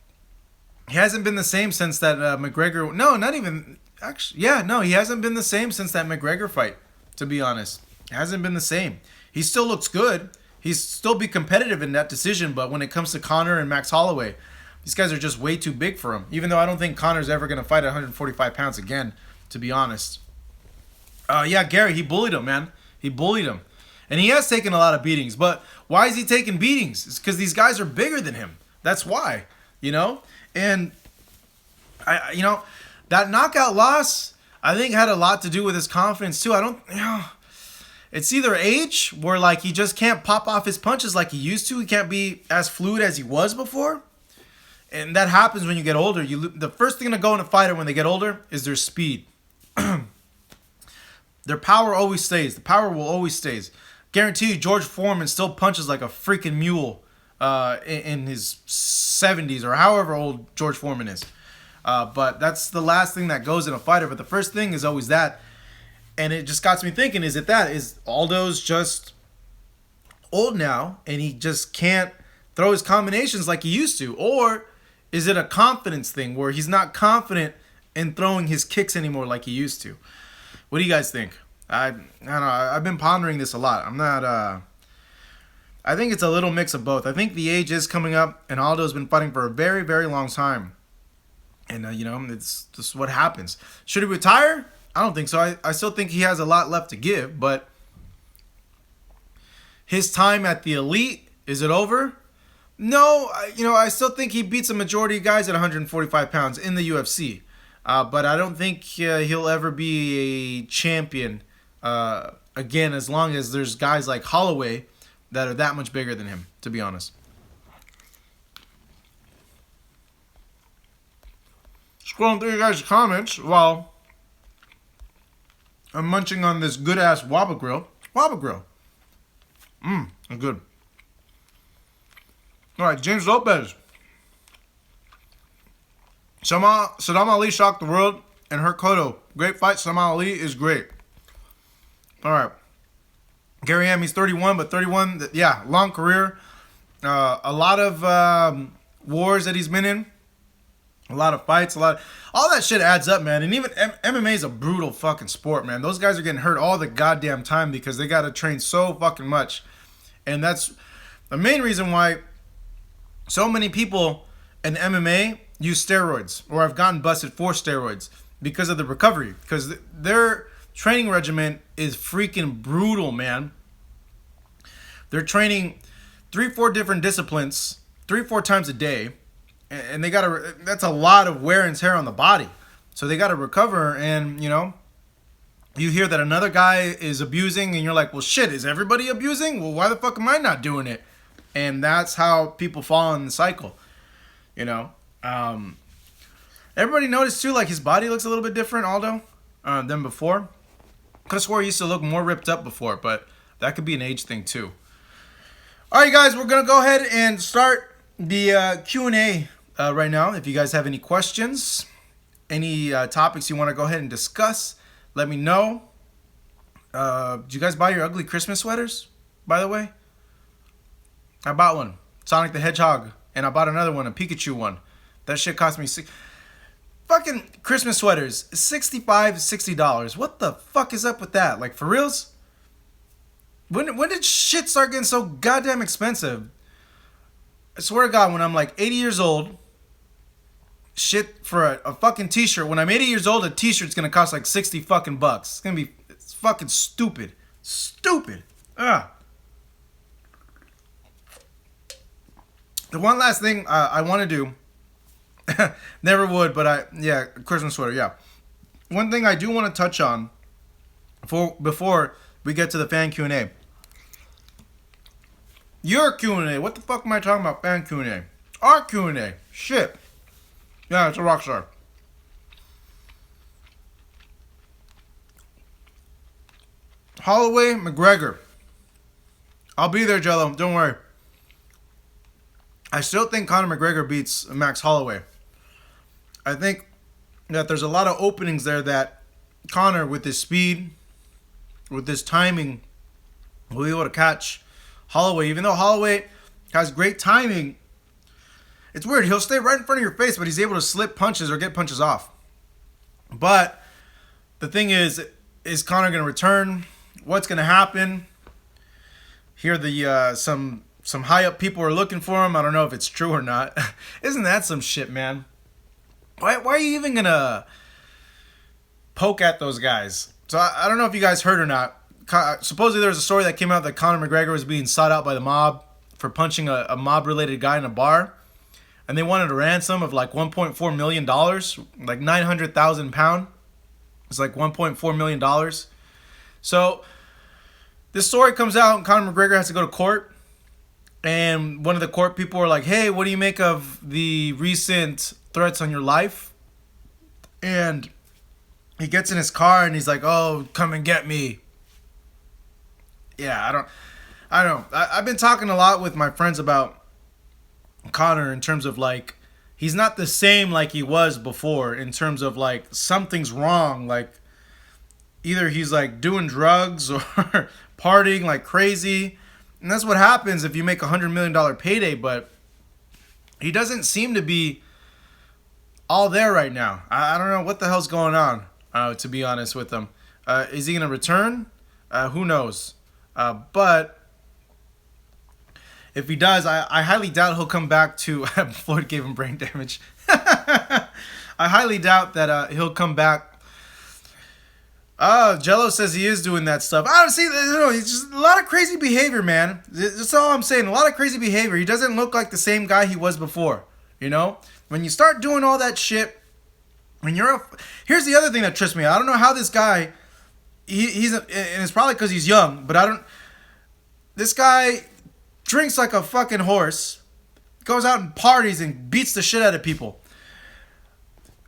he hasn't been the same since that McGregor... No, not even... Actually, yeah, no, he hasn't been the same since that McGregor fight, to be honest. It hasn't been the same. He still looks good. He's still be competitive in that decision, but when it comes to Conor and Max Holloway, these guys are just way too big for him. Even though I don't think Conor's ever going to fight at 145 pounds again, to be honest. Yeah, Gary, he bullied him, man. He bullied him. And he has taken a lot of beatings, but why is he taking beatings? It's because these guys are bigger than him. That's why, you know? And, that knockout loss, I think, had a lot to do with his confidence, too. It's either age, where like he just can't pop off his punches like he used to. He can't be as fluid as he was before. And that happens when you get older. The first thing to go in a fighter when they get older is their speed. Their power always stays. The power will always stays. Guarantee you, George Foreman still punches like a freaking mule in his 70s or however old George Foreman is. But that's the last thing that goes in a fighter. But the first thing is always that. And it just got me thinking, is Aldo's just old now and he just can't throw his combinations like he used to? Or is it a confidence thing where he's not confident in throwing his kicks anymore like he used to? What do you guys think? I don't know. I've been pondering this a lot. I think it's a little mix of both. I think the age is coming up and Aldo's been fighting for a very, very long time. And, it's just what happens. Should he retire? I don't think so. I still think he has a lot left to give, but his time at the elite, is it over? No, I still think he beats a majority of guys at 145 pounds in the UFC. But I don't think he'll ever be a champion again, as long as there's guys like Holloway that are that much bigger than him, to be honest. Scrolling through you guys' comments while I'm munching on this good-ass Waba Grill. Waba Grill. Good. All right, James Lopez. Saddam Ali shocked the world and hurt Cotto. Great fight. Saddam Ali is great. All right. Gary M, he's 31, but 31, yeah, long career. A lot of wars that he's been in. A lot of fights, all that shit adds up, man. And even MMA is a brutal fucking sport, man. Those guys are getting hurt all the goddamn time because they got to train so fucking much. And that's the main reason why so many people in MMA use steroids or have gotten busted for steroids because of the recovery. Because their training regimen is freaking brutal, man. They're training 3-4 different disciplines 3-4 times a day, and they gotta. That's a lot of wear and tear on the body. So they gotta recover, and you hear that another guy is abusing, and you're like, well, shit, is everybody abusing? Well, why the fuck am I not doing it? And that's how people fall in the cycle. Everybody noticed too, like his body looks a little bit different, Aldo, than before. Could have swore he used to look more ripped up before, but that could be an age thing too. All right, guys, we're gonna go ahead and start the Q&A right now. If you guys have any questions, any topics you want to go ahead and discuss, let me know. Did you guys buy your ugly Christmas sweaters, by the way? I bought one, Sonic the Hedgehog, and I bought another one, a Pikachu one. That shit cost me fucking Christmas sweaters, $65, $60. What the fuck is up with that? Like, for reals? When did shit start getting so goddamn expensive? I swear to God, when I'm like 80 years old, shit for a fucking t-shirt. When I'm 80 years old, a t-shirt's gonna cost like 60 fucking bucks. It's fucking stupid. Stupid. Ugh. The one last thing I want to do, never would, but Christmas sweater, yeah. One thing I do want to touch on before we get to the fan Q&A. Your Q&A. What the fuck am I talking about? Fan Q&A. Our Q&A. Shit. Yeah, it's a rock star. Holloway, McGregor. I'll be there, Jello. Don't worry. I still think Conor McGregor beats Max Holloway. I think that there's a lot of openings there that Conor, with his speed, with his timing, will be able to catch Holloway. Even though Holloway has great timing, it's weird. He'll stay right in front of your face, but he's able to slip punches or get punches off. But the thing is Conor going to return? What's going to happen? Here, some high up people are looking for him. I don't know if it's true or not. Isn't that some shit, man? Why are you even going to poke at those guys? So I don't know if you guys heard or not. Supposedly there was a story that came out that Conor McGregor was being sought out by the mob for punching a mob-related guy in a bar. And they wanted a ransom of like $1.4 million, like 900,000 pounds. It's like $1.4 million. So this story comes out and Conor McGregor has to go to court. And one of the court people are like, hey, what do you make of the recent threats on your life? And he gets in his car and he's like, oh, come and get me. Yeah, I don't know. I've been talking a lot with my friends about Conor in terms of like, he's not the same like he was before, in terms of like something's wrong. Like either he's like doing drugs or partying like crazy. And that's what happens if you make $100 million payday. But he doesn't seem to be all there right now. I don't know what the hell's going on, to be honest with him. Is he going to return? Who knows? But if he does, I highly doubt he'll come back to... Floyd gave him brain damage. I highly doubt that he'll come back. Jello says he is doing that stuff. I don't see... He's just a lot of crazy behavior, man. That's all I'm saying. A lot of crazy behavior. He doesn't look like the same guy he was before. You know? When you start doing all that shit... Here's the other thing that trips me out. I don't know how this guy... And it's probably because he's young, but this guy drinks like a fucking horse, goes out and parties and beats the shit out of people.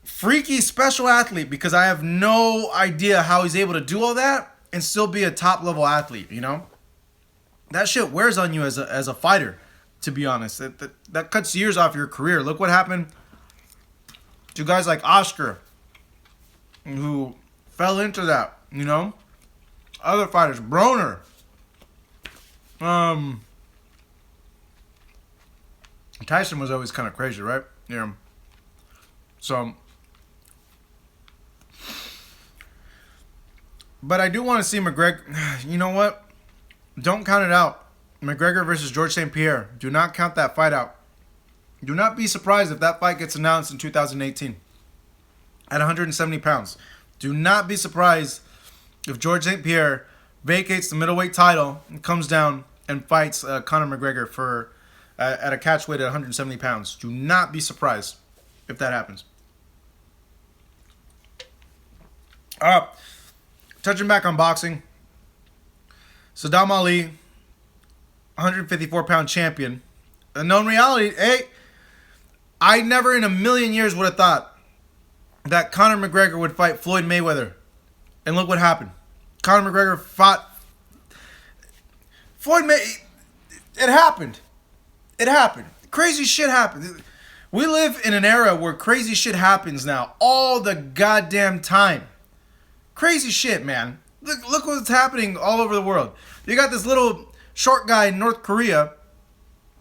Freaky special athlete, because I have no idea how he's able to do all that and still be a top level athlete, you know? That shit wears on you as a fighter, to be honest. That cuts years off your career. Look what happened to guys like Oscar, who fell into that. You know, other fighters, Broner. Tyson was always kind of crazy, right? Yeah. So, but I do want to see McGregor. You know what? Don't count it out. McGregor versus George St. Pierre. Do not count that fight out. Do not be surprised if that fight gets announced in 2018 at 170 pounds. Do not be surprised if George St. Pierre vacates the middleweight title and comes down and fights Conor McGregor for at a catch weight at 170 pounds. Do not be surprised if that happens. Touching back on boxing, Saddam Ali, 154-pound champion. A known reality, hey, I never in a million years would have thought that Conor McGregor would fight Floyd Mayweather. And look what happened. Conor McGregor fought Floyd Mayweather. It happened. It happened. Crazy shit happened. We live in an era where crazy shit happens now. All the goddamn time. Crazy shit, man. Look what's happening all over the world. You got this little short guy in North Korea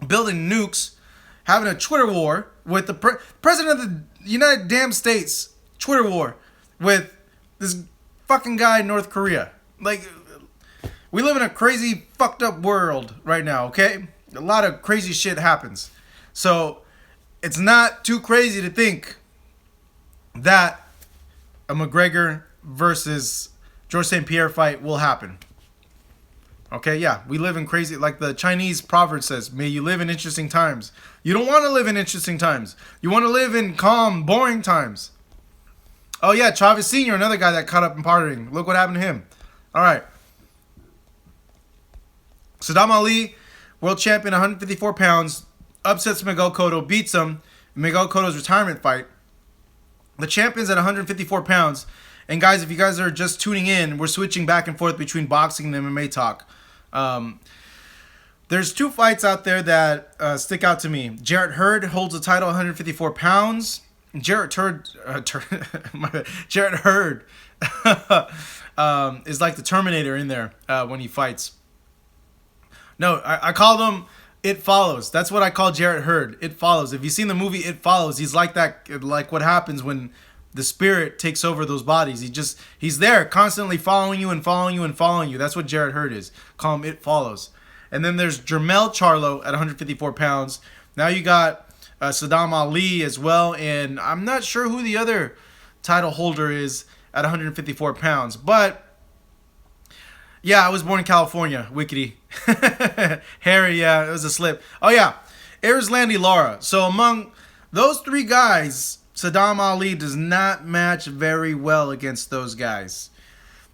building nukes, having a Twitter war with the president of the United damn States. Twitter war with this fucking guy in North Korea. Like, we live in a crazy, fucked up world right now, okay? A lot of crazy shit happens. So, it's not too crazy to think that a McGregor versus George St. Pierre fight will happen. Okay, yeah, we live in crazy, like the Chinese proverb says, may you live in interesting times. You don't want to live in interesting times. You want to live in calm, boring times. Oh yeah, Chavez Sr., another guy that caught up in partying. Look what happened to him. All right. Saddam Ali, world champion, 154 pounds, upsets Miguel Cotto, beats him in Miguel Cotto's retirement fight. The champion's at 154 pounds. And guys, if you guys are just tuning in, we're switching back and forth between boxing and MMA talk. There's two fights out there that stick out to me. Jarrett Hurd holds the title, 154 pounds. Jarrett Hurd is like the Terminator in there when he fights. No, I call them It Follows. That's what I call Jarrett Hurd. It Follows. If you've seen the movie It Follows, he's like that, like what happens when the spirit takes over those bodies. He's there constantly following you and following you and following you. That's what Jarrett Hurd is. Call him It Follows. And then there's Jermell Charlo at 154 pounds. Now you got Saddam Ali as well. And I'm not sure who the other title holder is at 154 pounds. But, yeah, I was born in California. Wickedy. Harry, yeah, it was a slip. Oh, yeah. Erislandy Lara. So among those three guys, Saddam Ali does not match very well against those guys.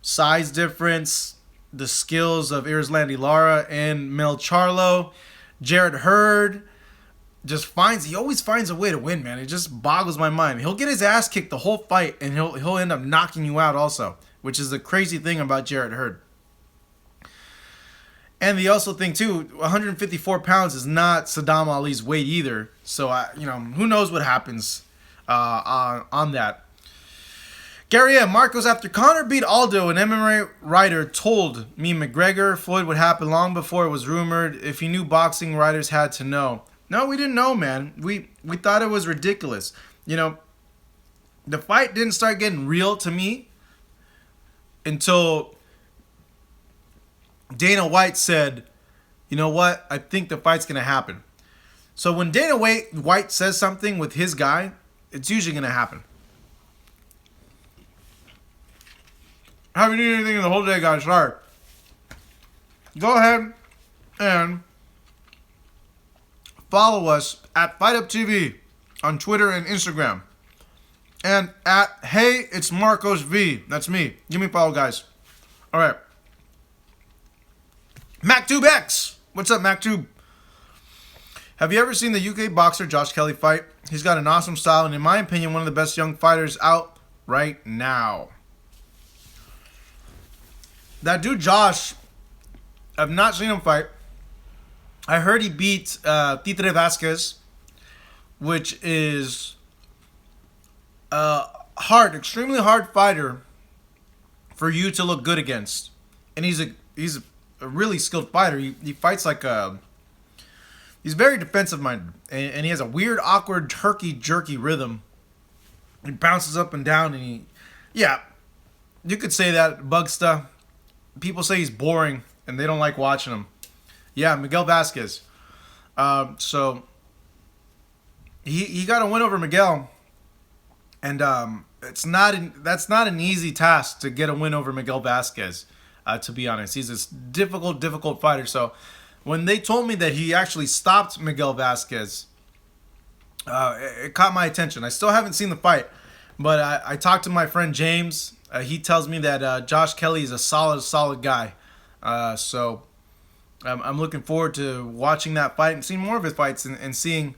Size difference, the skills of Erislandy Lara and Mel Charlo. Jarrett Hurd he always finds a way to win, man. It just boggles my mind. He'll get his ass kicked the whole fight, and he'll end up knocking you out also, which is the crazy thing about Jarrett Hurd. And the also thing too, 154 pounds is not Saddam Ali's weight either. So who knows what happens on that. Gary M. Marcos, after Conor beat Aldo, an MMA writer told me McGregor Floyd would happen long before it was rumored. If he knew boxing, writers had to know. No, we didn't know, man. We thought it was ridiculous. The fight didn't start getting real to me until Dana White said, you know what, I think the fight's going to happen. So when Dana White says something with his guy, it's usually going to happen. Haven't eaten anything in the whole day, guys. Sorry. Go ahead and follow us at FightUpTV on Twitter and Instagram. And at Hey, it's Marcos V. That's me. Give me a follow, guys. All right. MacTubeX. What's up, MacTube? Have you ever seen the UK boxer Josh Kelly fight? He's got an awesome style and, in my opinion, one of the best young fighters out right now. That dude Josh, I've not seen him fight. I heard he beat Titre Vasquez, which is a extremely hard fighter for you to look good against. And he's a really skilled fighter. He fights like he's very defensive minded, and he has a weird, awkward, jerky rhythm. He bounces up and down, and you could say that Bugsta. People say he's boring, and they don't like watching him. Yeah, Miguel Vasquez. So he got a win over Miguel, and that's not an easy task to get a win over Miguel Vasquez. To be honest, he's a difficult fighter. So when they told me that he actually stopped Miguel Vasquez, it caught my attention. I still haven't seen the fight, but I talked to my friend James. He tells me that Josh Kelly is a solid guy. So I'm looking forward to watching that fight and seeing more of his fights and seeing.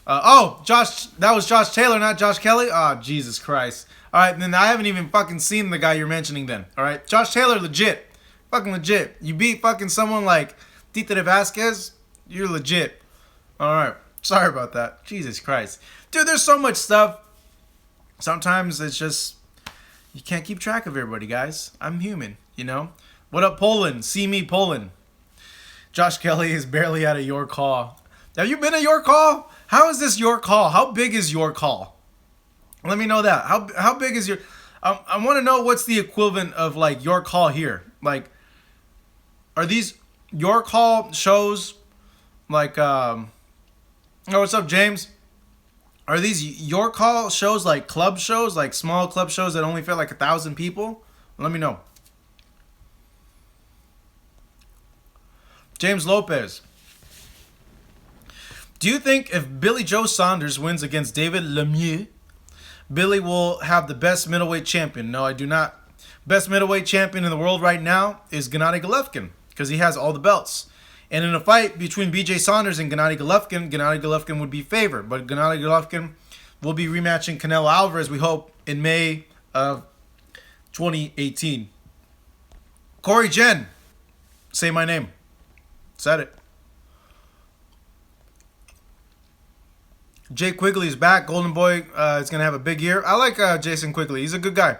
Josh, that was Josh Taylor, not Josh Kelly. Oh, Jesus Christ. All right, then I haven't even fucking seen the guy you're mentioning then. All right, Josh Taylor, legit. Fucking legit. You beat fucking someone like Tito Vasquez, you're legit. All right, sorry about that. Jesus Christ. Dude, there's so much stuff. Sometimes it's just, you can't keep track of everybody, guys. I'm human, you know? What up, Poland? See me, Poland. Josh Kelly is barely out of York Hall. Have you been to York Hall? How is this York Hall? How big is York Hall? Let me know that. How big is your... I want to know what's the equivalent of, like, York Hall here. Like, are these York Hall shows, like, oh, what's up, James? Are these York Hall shows, like, club shows? Like, small club shows that only fit, like, 1,000 people? Let me know. James Lopez. Do you think if Billy Joe Saunders wins against David Lemieux, Billy will have the best middleweight champion? No, I do not. Best middleweight champion in the world right now is Gennady Golovkin because he has all the belts. And in a fight between BJ Saunders and Gennady Golovkin would be favored. But Gennady Golovkin will be rematching Canelo Alvarez, we hope, in May of 2018. Corey Jen, say my name. Said it. Jay Quigley is back. Golden Boy is going to have a big year. I like Jason Quigley. He's a good guy.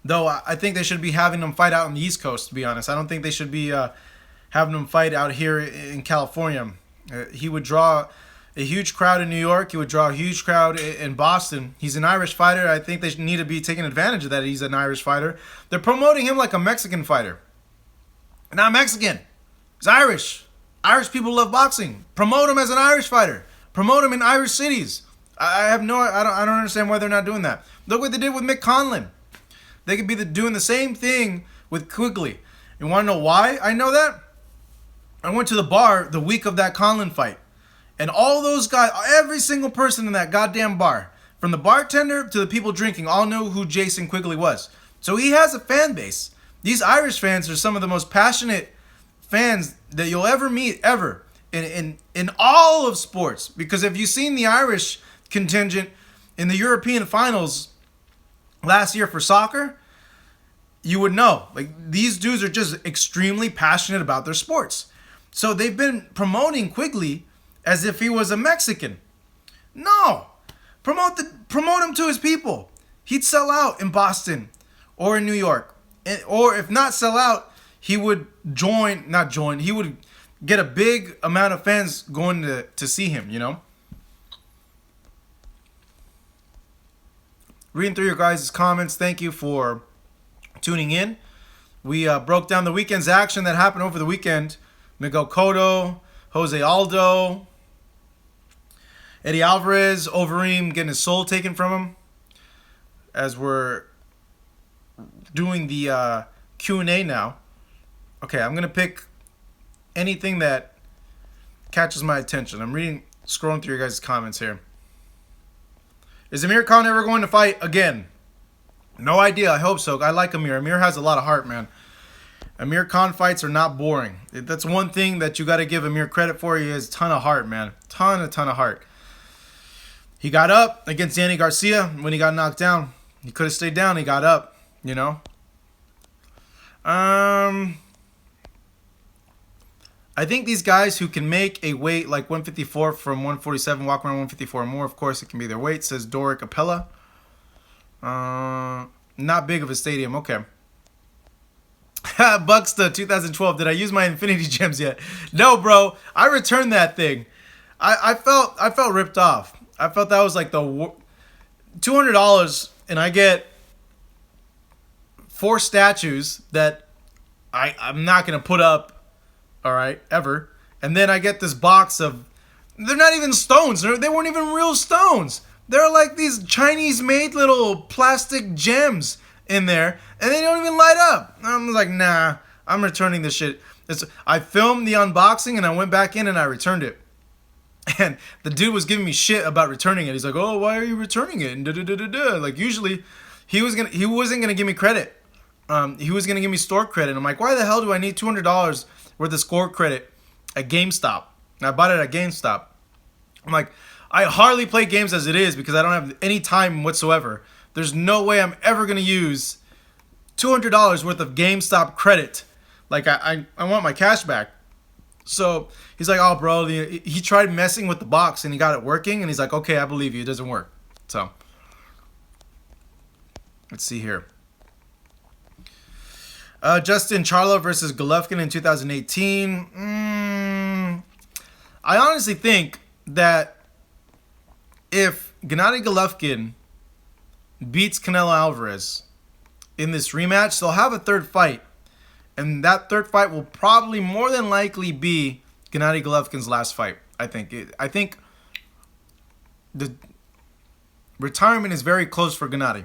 Though I think they should be having him fight out on the East Coast, to be honest. I don't think they should be having him fight out here in California. He would draw a huge crowd in New York. He would draw a huge crowd in Boston. He's an Irish fighter. I think they need to be taking advantage of that. He's an Irish fighter. They're promoting him like a Mexican fighter. Not Mexican. He's Irish. Irish people love boxing. Promote him as an Irish fighter. Promote him in Irish cities. I don't understand why they're not doing that. Look what they did with Mick Conlan. They could be doing the same thing with Quigley. You want to know why I know that? I went to the bar the week of that Conlan fight. And all those guys, every single person in that goddamn bar, from the bartender to the people drinking, all knew who Jason Quigley was. So he has a fan base. These Irish fans are some of the most passionate fans that you'll ever meet, ever. In all of sports, because if you've seen the Irish contingent in the European finals last year for soccer, you would know. Like, these dudes are just extremely passionate about their sports. So they've been promoting Quigley as if he was a Mexican. No, promote him to his people. He'd sell out in Boston or in New York, or if not sell out, he would he would get a big amount of fans going to see him, you know? Reading through your guys' comments, thank you for tuning in. We broke down the weekend's action that happened over the weekend. Miguel Cotto, Jose Aldo, Eddie Alvarez, Overeem getting his soul taken from him. As we're doing the Q&A now. Okay, I'm going to pick anything that catches my attention. I'm scrolling through your guys' comments here. Is Amir Khan ever going to fight again? No idea. I hope so. I like Amir. Amir has a lot of heart, man. Amir Khan fights are not boring. That's one thing that you got to give Amir credit for. He has a ton of heart, man. Ton of heart. He got up against Danny Garcia when he got knocked down. He could have stayed down. He got up, you know. I think these guys who can make a weight like 154 from 147, walk around 154 or more, of course, it can be their weight, says Doric Apella. Not big of a stadium. Okay. Buxta 2012. Did I use my Infinity Gems yet? No, bro. I returned that thing. I felt ripped off. I felt that was like the $200 and I get 4 statues that I'm not going to put up. All right, ever. And then I get this box of, they're not even stones. They weren't even real stones. They're like these Chinese-made little plastic gems in there, and they don't even light up. I'm like, nah, I'm returning this shit. I filmed the unboxing and I went back in and I returned it. And the dude was giving me shit about returning it. He's like, "Oh, why are you returning it?" And da-da-da-da-da. Like, usually, he wasn't gonna give me credit. He was gonna give me store credit. I'm like, why the hell do I need $200 worth of store credit at GameStop? And I bought it at GameStop. I'm like, I hardly play games as it is because I don't have any time whatsoever. There's no way I'm ever gonna use $200 worth of GameStop credit. Like, I want my cash back. So he's like, "Oh, bro," he tried messing with the box and he got it working. And he's like, "Okay, I believe you. It doesn't work." So let's see here. Justin Charlo versus Golovkin in 2018. I honestly think that if Gennady Golovkin beats Canelo Alvarez in this rematch, they'll have a third fight. And that third fight will probably more than likely be Gennady Golovkin's last fight. I think the retirement is very close for Gennady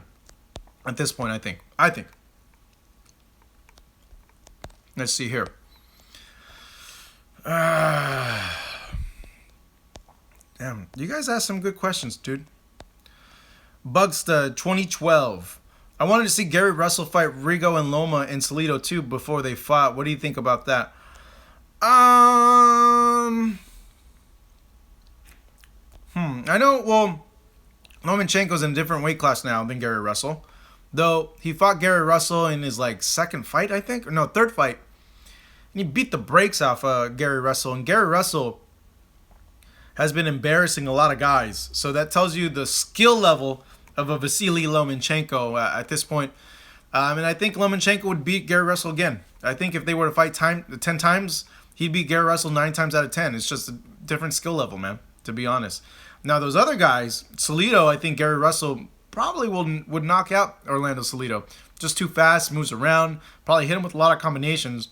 at this point. I think. Let's see here. Damn, you guys asked some good questions, dude. Bugsta 2012. I wanted to see Gary Russell fight Rigo and Loma and Salido too before they fought. What do you think about that? I know, well, Lomachenko's in a different weight class now than Gary Russell. Though he fought Gary Russell in his second fight, I think. Or no, third fight. And he beat the brakes off Gary Russell. And Gary Russell has been embarrassing a lot of guys. So that tells you the skill level of a Vasily Lomachenko at this point. And I think Lomachenko would beat Gary Russell again. I think if they were to fight 10 times, he'd beat Gary Russell 9 times out of 10. It's just a different skill level, man, to be honest. Now, those other guys, Salido, I think Gary Russell probably would knock out Orlando Salido. Just too fast, moves around, probably hit him with a lot of combinations.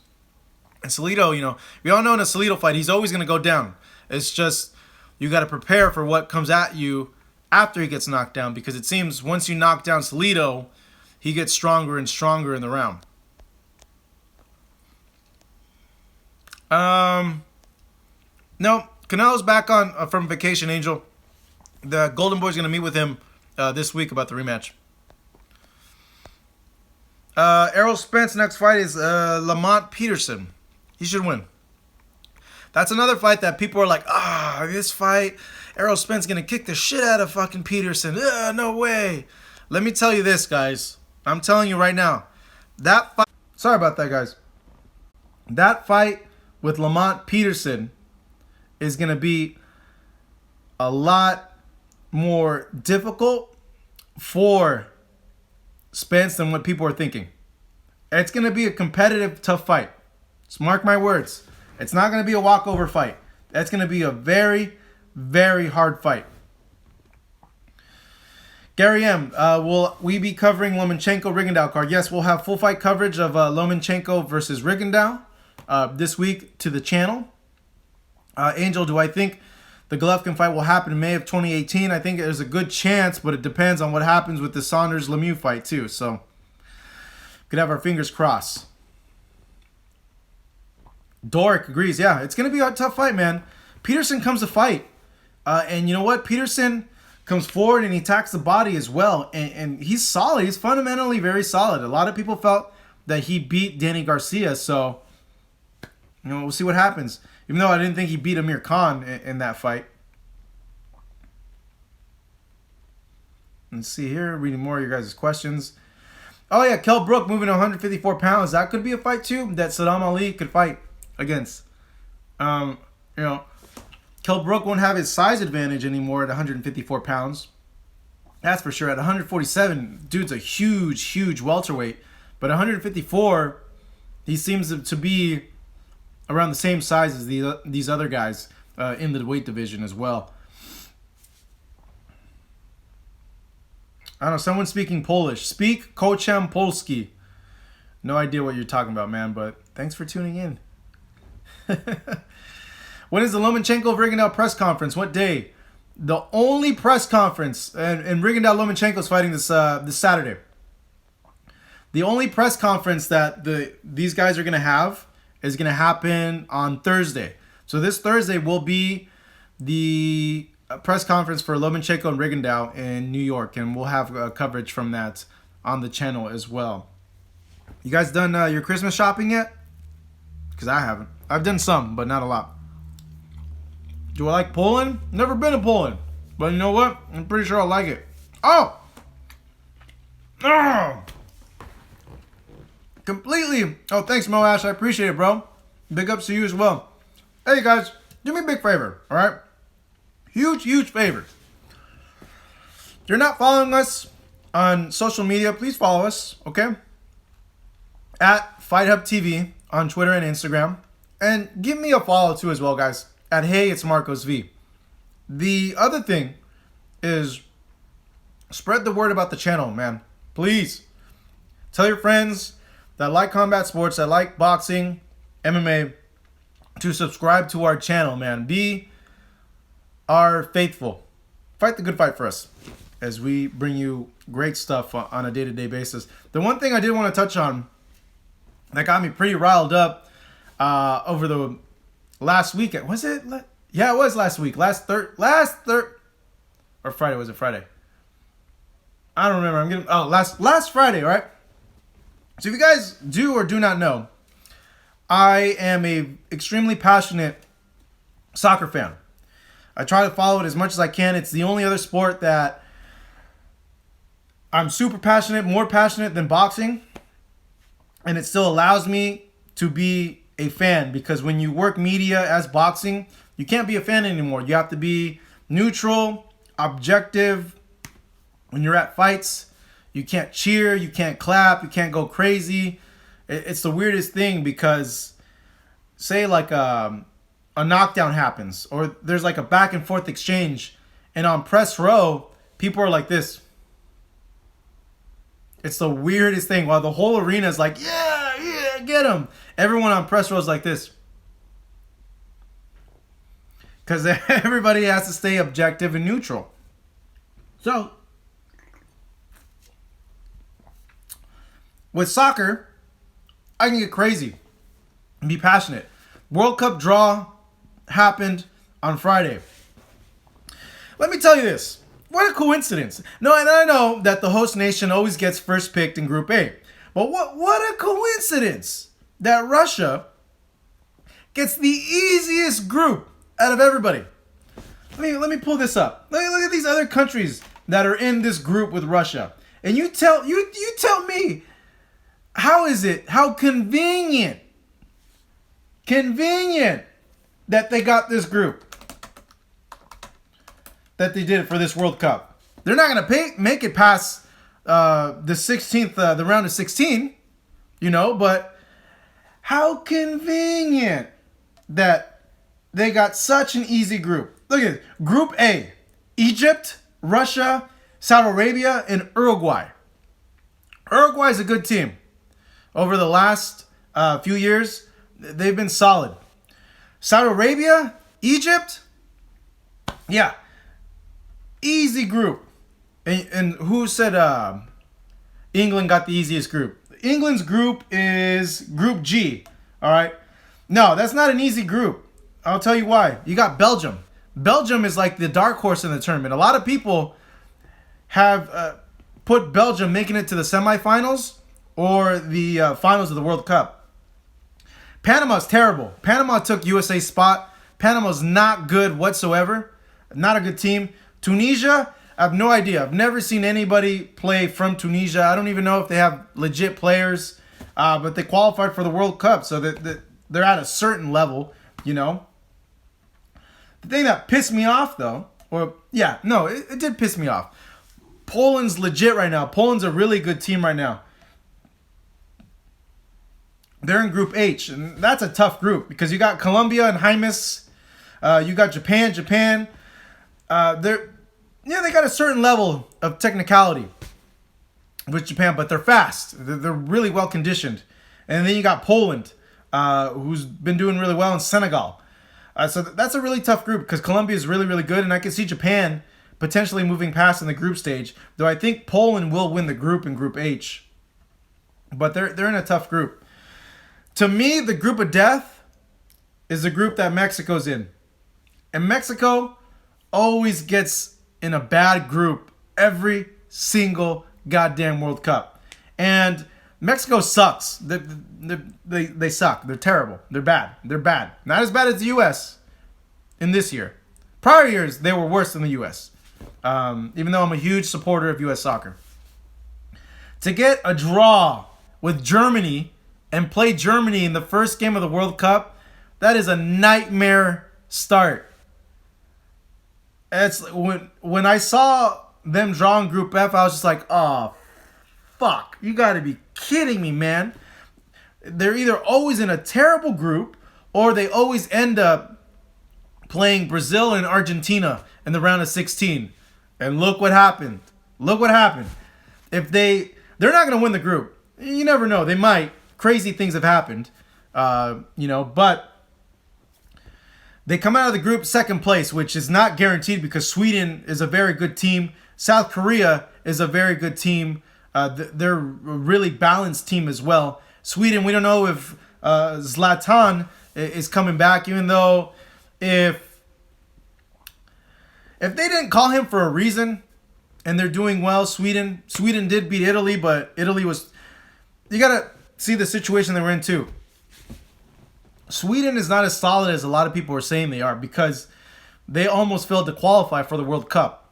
And Salido, we all know in a Salido fight, he's always going to go down. It's just you got to prepare for what comes at you after he gets knocked down, because it seems once you knock down Salido, he gets stronger and stronger in the round. No, Canelo's back on from vacation, Angel. The Golden Boy's going to meet with him this week about the rematch. Errol Spence next fight is Lamont Peterson. He should win. That's another fight that people are like, this fight, Errol Spence going to kick the shit out of fucking Peterson. No way. Let me tell you this, guys. I'm telling you right now. That fight... Sorry about that, guys. That fight with Lamont Peterson is going to be a lot more difficult for Spence than what people are thinking. It's going to be a competitive, tough fight. Just mark my words. It's not going to be a walkover fight. That's going to be a very, very hard fight. Gary M, will we be covering Lomachenko-Rigondeaux card? Yes, we'll have full fight coverage of Lomachenko versus Rigondeaux this week to the channel. Angel, do I think the Golovkin fight will happen in May of 2018? I think there's a good chance, but it depends on what happens with the Saunders-Lemieux fight too. So, could have our fingers crossed. Doric agrees. Yeah, it's going to be a tough fight, man. Peterson comes to fight. And you know what? Peterson comes forward and he attacks the body as well. And he's solid. He's fundamentally very solid. A lot of people felt that he beat Danny Garcia. So, we'll see what happens. Even though I didn't think he beat Amir Khan in that fight. Let's see here. Reading more of your guys' questions. Oh, yeah. Kell Brook moving to 154 pounds. That could be a fight, too, that Saddam Ali could fight against. Kell Brook won't have his size advantage anymore at 154 pounds. That's for sure. At 147, dude's a huge, huge welterweight. But 154, he seems to be around the same size as these other guys in the weight division as well. I don't know, someone speaking Polish. Speak Kocham Polski. No idea what you're talking about, man, but thanks for tuning in. When is the Lomachenko-Rigondeaux press conference? What day? The only press conference, and Rigondeaux-Lomachenko's fighting this Saturday. The only press conference that these guys are going to have is going to happen on Thursday. So this Thursday will be the press conference for Lomachenko and Rigondeaux in New York, and we'll have coverage from that on the channel as well. You guys done your Christmas shopping yet? Because I haven't. I've done some, but not a lot. Do I like Poland? Never been to Poland. But you know what? I'm pretty sure I'll like it. Oh! Oh! Completely. Oh, thanks, Mo Ash. I appreciate it, bro. Big ups to you as well. Hey, guys. Do me a big favor, all right? Huge, huge favor. If you're not following us on social media, please follow us, okay? At Fight Hub TV on Twitter and Instagram. And give me a follow, too, as well, guys. At Hey, it's Marcos V. The other thing is spread the word about the channel, man. Please. Tell your friends that like combat sports, that like boxing, MMA, to subscribe to our channel, man. Be our faithful. Fight the good fight for us as we bring you great stuff on a day-to-day basis. The one thing I did want to touch on that got me pretty riled up over the last weekend. Was it? Yeah, it was last week. Last third. Or Friday. Was it Friday? I don't remember. Last Friday, right? So if you guys do or do not know, I am a extremely passionate soccer fan. I try to follow it as much as I can. It's the only other sport that I'm super passionate, more passionate than boxing. And it still allows me to be a fan, because when you work media as boxing, you can't be a fan anymore. You have to be neutral, objective. When you're at fights, you can't cheer, you can't clap, you can't go crazy. It's the weirdest thing, because say like a knockdown happens, or there's like a back and forth exchange, and on press row, people are like this. It's the weirdest thing. While the whole arena is like, yeah, get him. Everyone on press row is like this. Because everybody has to stay objective and neutral. So, with soccer, I can get crazy and be passionate. World Cup draw happened on Friday. Let me tell you this. What a coincidence. No, and I know that the host nation always gets first picked in Group A. But what a coincidence that Russia gets the easiest group out of everybody. Let me pull this up. Look at these other countries that are in this group with Russia. And you tell me, how is it, how convenient that they got this group, that they did it for this World Cup. They're not going to make it past the 16th, the round of 16, but how convenient that they got such an easy group. Look at it. Group A, Egypt, Russia, Saudi Arabia, and Uruguay. Uruguay is a good team. Over the last few years, they've been solid. Saudi Arabia, Egypt, yeah. Easy group. And who said England got the easiest group? England's group is Group G. All right. No, that's not an easy group. I'll tell you why. You got Belgium. Belgium is like the dark horse in the tournament. A lot of people have put Belgium making it to the semifinals or the finals of the World Cup. Panama's terrible. Panama took USA's spot. Panama's not good whatsoever. Not a good team. Tunisia, I have no idea. I've never seen anybody play from Tunisia. I don't even know if they have legit players. But they qualified for the World Cup, so that they're at a certain level, The thing that pissed me off, though, it did piss me off. Poland's legit right now. Poland's a really good team right now. They're in Group H, and that's a tough group because you got Colombia and Jaimes. You got Japan. They got a certain level of technicality with Japan, but they're fast. They're really well conditioned. And then you got Poland, who's been doing really well in Senegal. So that's a really tough group because Colombia is really, really good, and I can see Japan potentially moving past in the group stage. Though I think Poland will win the group in Group H, but they're in a tough group. To me, the group of death is the group that Mexico's in. And Mexico always gets in a bad group every single goddamn World Cup. And Mexico sucks. They suck. They're terrible. They're bad. They're bad. Not as bad as the U.S. in this year. Prior years, they were worse than the U.S. Even though I'm a huge supporter of U.S. soccer. To get a draw with Germany and play Germany in the first game of the World Cup, that is a nightmare start. It's when I saw them draw in Group F, I was just like, oh, fuck. You got to be kidding me, man. They're either always in a terrible group or they always end up playing Brazil and Argentina in the round of 16. And look what happened. Look what happened. If they're not going to win the group. You never know. They might. Crazy things have happened. But they come out of the group second place, which is not guaranteed because Sweden is a very good team. South Korea is a very good team. They're a really balanced team as well. Sweden, we don't know if Zlatan is coming back, even though if they didn't call him for a reason and they're doing well, Sweden did beat Italy, but Italy was... You got to see the situation they were in too. Sweden is not as solid as a lot of people are saying they are because they almost failed to qualify for the World Cup.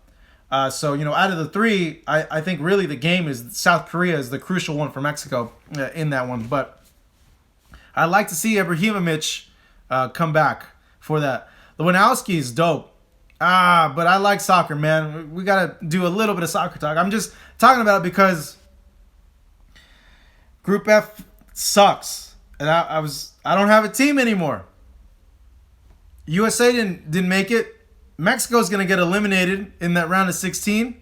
So, out of the three, I think really the game is South Korea is the crucial one for Mexico in that one. But I'd like to see Ibrahimovic come back for that. Lewandowski is dope. But I like soccer, man. We got to do a little bit of soccer talk. I'm just talking about it because Group F sucks. And I don't have a team anymore. USA didn't make it. Mexico's going to get eliminated in that round of 16.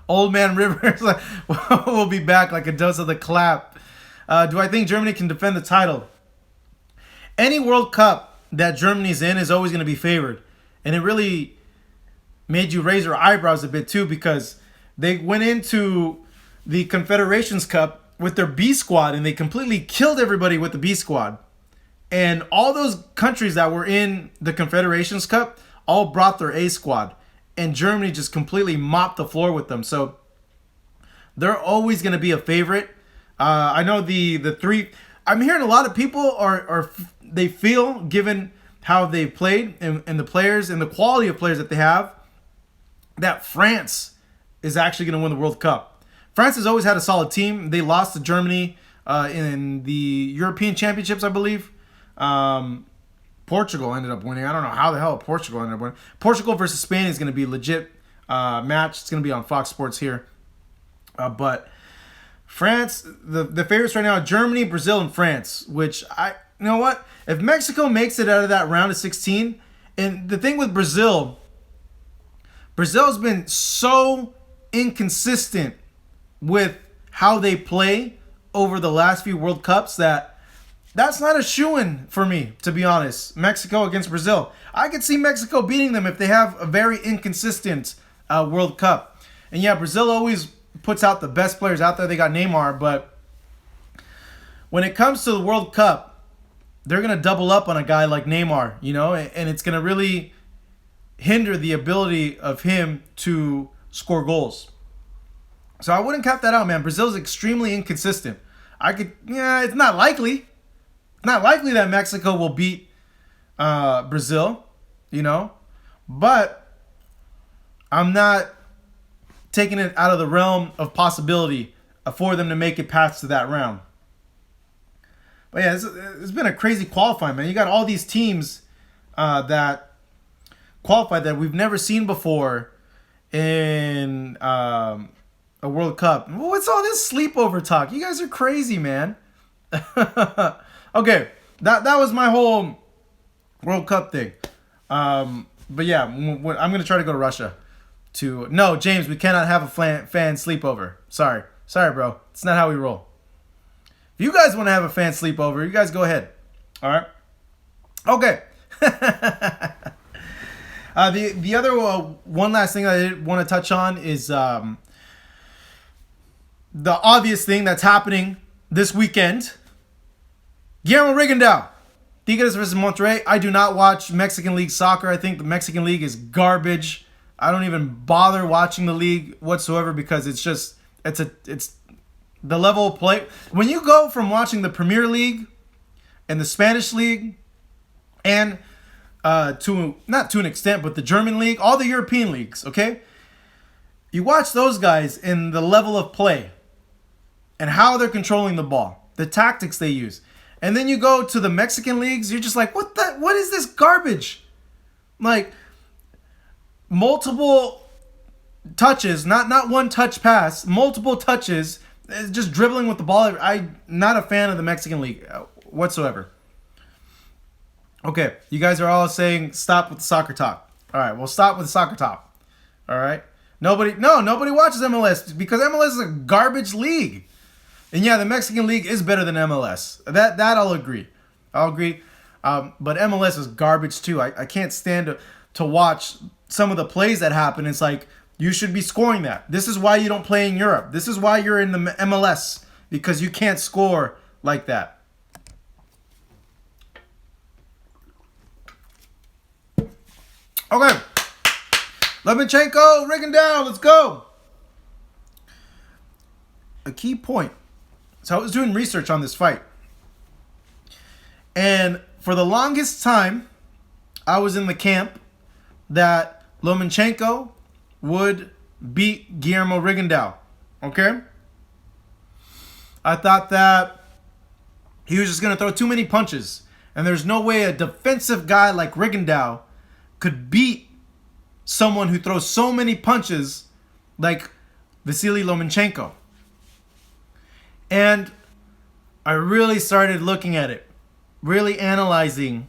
Old man Rivers will be back like a dose of the clap. Do I think Germany can defend the title? Any World Cup that Germany's in is always going to be favored. And it really made you raise your eyebrows a bit too because they went into the Confederations Cup with their B squad and they completely killed everybody with the B squad. And all those countries that were in the Confederations Cup all brought their A squad. And Germany just completely mopped the floor with them. So they're always going to be a favorite. I know the three... I'm hearing a lot of people are they feel, given how they've played and the players and the quality of players that they have, that France is actually going to win the World Cup. France has always had a solid team. They lost to Germany in the European Championships, I believe. Portugal ended up winning. I don't know how the hell Portugal ended up winning. Portugal versus Spain is going to be a legit match. It's going to be on Fox Sports here. But France, the favorites right now are Germany, Brazil, and France, which you know what? If Mexico makes it out of that round of 16, and the thing with Brazil's been so inconsistent with how they play over the last few World Cups that's not a shoo-in for me, to be honest. Mexico against Brazil. I could see Mexico beating them if they have a very inconsistent World Cup. And yeah, Brazil always puts out the best players out there. They got Neymar, but when it comes to the World Cup, they're going to double up on a guy like Neymar, and it's going to really hinder the ability of him to score goals. So I wouldn't count that out, man. Brazil's extremely inconsistent. It's not likely. It's not likely that Mexico will beat Brazil, but I'm not taking it out of the realm of possibility for them to make it past to that round. But yeah, it's been a crazy qualifying, man. You got all these teams that qualified that we've never seen before in a World Cup. What's all this sleepover talk? You guys are crazy, man. Okay, that was my whole World Cup thing. But yeah, I'm going to try to go to Russia. No, James, we cannot have a fan sleepover. Sorry, bro. It's not how we roll. If you guys want to have a fan sleepover, you guys go ahead. All right? Okay. The other one last thing I want to touch on is the obvious thing that's happening this weekend. Guillermo Rigondeaux. Tigres versus Monterrey. I do not watch Mexican League soccer. I think the Mexican League is garbage. I don't even bother watching the league whatsoever because it's the level of play. When you go from watching the Premier League and the Spanish League and not to an extent, but the German League, all the European leagues, okay? You watch those guys in the level of play and how they're controlling the ball, the tactics they use. And then you go to the Mexican leagues, you're just like, what is this garbage? Like, multiple touches, not one touch pass, multiple touches, just dribbling with the ball. I'm not a fan of the Mexican league whatsoever. Okay, you guys are all saying stop with the soccer talk. All right, well, stop with the soccer talk. All right? Nobody watches MLS because MLS is a garbage league. And yeah, the Mexican league is better than MLS. That I'll agree. But MLS is garbage too. I can't stand to watch some of the plays that happen. It's like, you should be scoring that. This is why you don't play in Europe. This is why you're in the MLS, because you can't score like that. Okay. Lomachenko, Rigondeaux, let's go. A key point. So I was doing research on this fight. And for the longest time, I was in the camp that Lomachenko would beat Guillermo Rigondeaux. Okay? I thought that he was just going to throw too many punches. And there's no way a defensive guy like Rigondeaux could beat someone who throws so many punches like Vasily Lomachenko. And I really started looking at it, really analyzing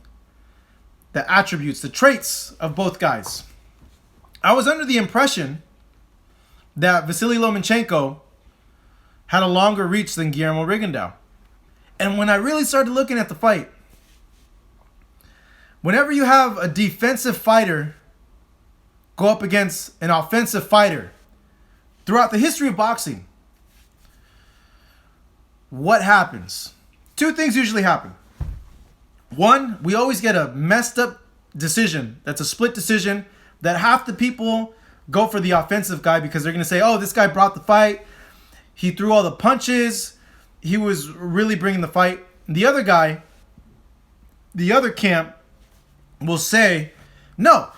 the attributes, the traits of both guys. I was under the impression that Vasily Lomachenko had a longer reach than Guillermo Rigondeaux. And when I really started looking at the fight, whenever you have a defensive fighter go up against an offensive fighter throughout the history of boxing, what happens? Two things usually happen. One, we always get a messed up decision. That's a split decision that half the people go for the offensive guy because they're going to say, oh, this guy brought the fight. He threw all the punches. He was really bringing the fight. The other guy, the other camp will say, no,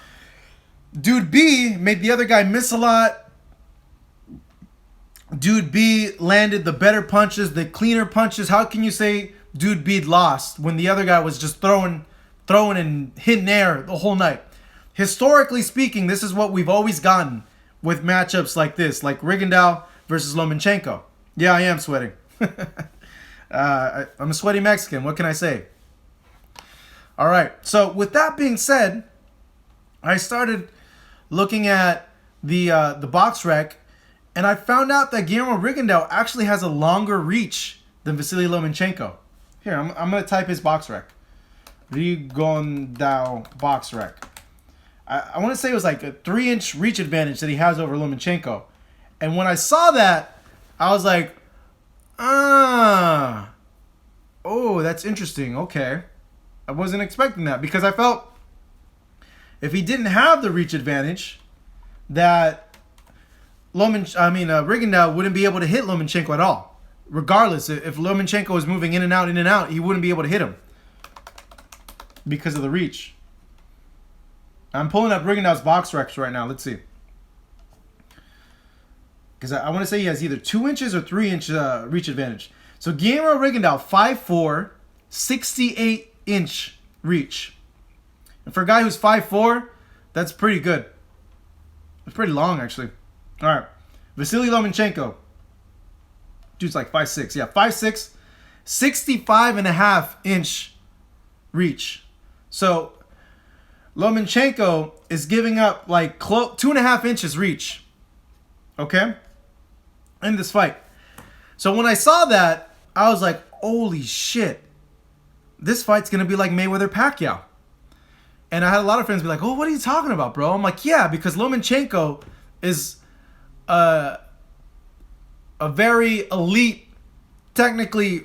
dude B made the other guy miss a lot. Dude B landed the better punches, the cleaner punches. How can you say dude B lost when the other guy was just throwing and hitting air the whole night? Historically speaking, this is what we've always gotten with matchups like this, like Rigondeaux versus Lomachenko. Yeah, I am sweating. I'm a sweaty Mexican. What can I say? All right. So with that being said, I started looking at the box rec, and I found out that Guillermo Rigondeaux actually has a longer reach than Vasily Lomachenko. Here, I'm going to type his box rec. Rigondeaux box rec. I want to say it was like a 3-inch reach advantage that he has over Lomachenko. And when I saw that, I was like, oh, that's interesting. Okay. I wasn't expecting that because I felt if he didn't have the reach advantage, that Rigondeaux wouldn't be able to hit Lomachenko at all. Regardless, if Lomachenko was moving in and out, he wouldn't be able to hit him because of the reach. I'm pulling up Rigondeaux's box recs right now. Let's see. Because I want to say he has either 2 inches or 3-inch reach advantage. So Guillermo Rigondeaux, 5'4", 68-inch reach. And for a guy who's 5'4", that's pretty good. It's pretty long, actually. All right. Vasily Lomachenko. Dude's like 5'6". Yeah, 5'6", 65.5-inch reach. So Lomachenko is giving up like 2.5 inches reach. Okay? In this fight. So when I saw that, I was like, holy shit. This fight's going to be like Mayweather-Pacquiao. And I had a lot of friends be like, oh, what are you talking about, bro? I'm like, yeah, because Lomachenko is a very elite, technically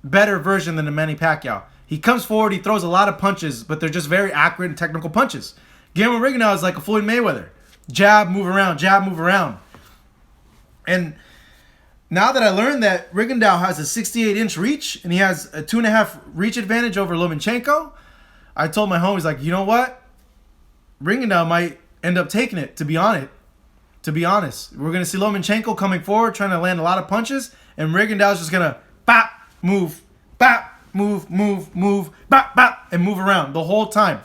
better version than the Manny Pacquiao. He comes forward, he throws a lot of punches, but they're just very accurate and technical punches. Guillermo Rigondeaux is like a Floyd Mayweather. Jab, move around. And now that I learned that Rigondeaux has a 68-inch reach and he has a 2.5 reach advantage over Lomachenko, I told my homies, like, you know what? Rigondeaux might end up taking it, to be honest. We're going to see Lomachenko coming forward, trying to land a lot of punches, and Rigondeaux's just going to bop, move, bop, move, bop, bop, and move around the whole time.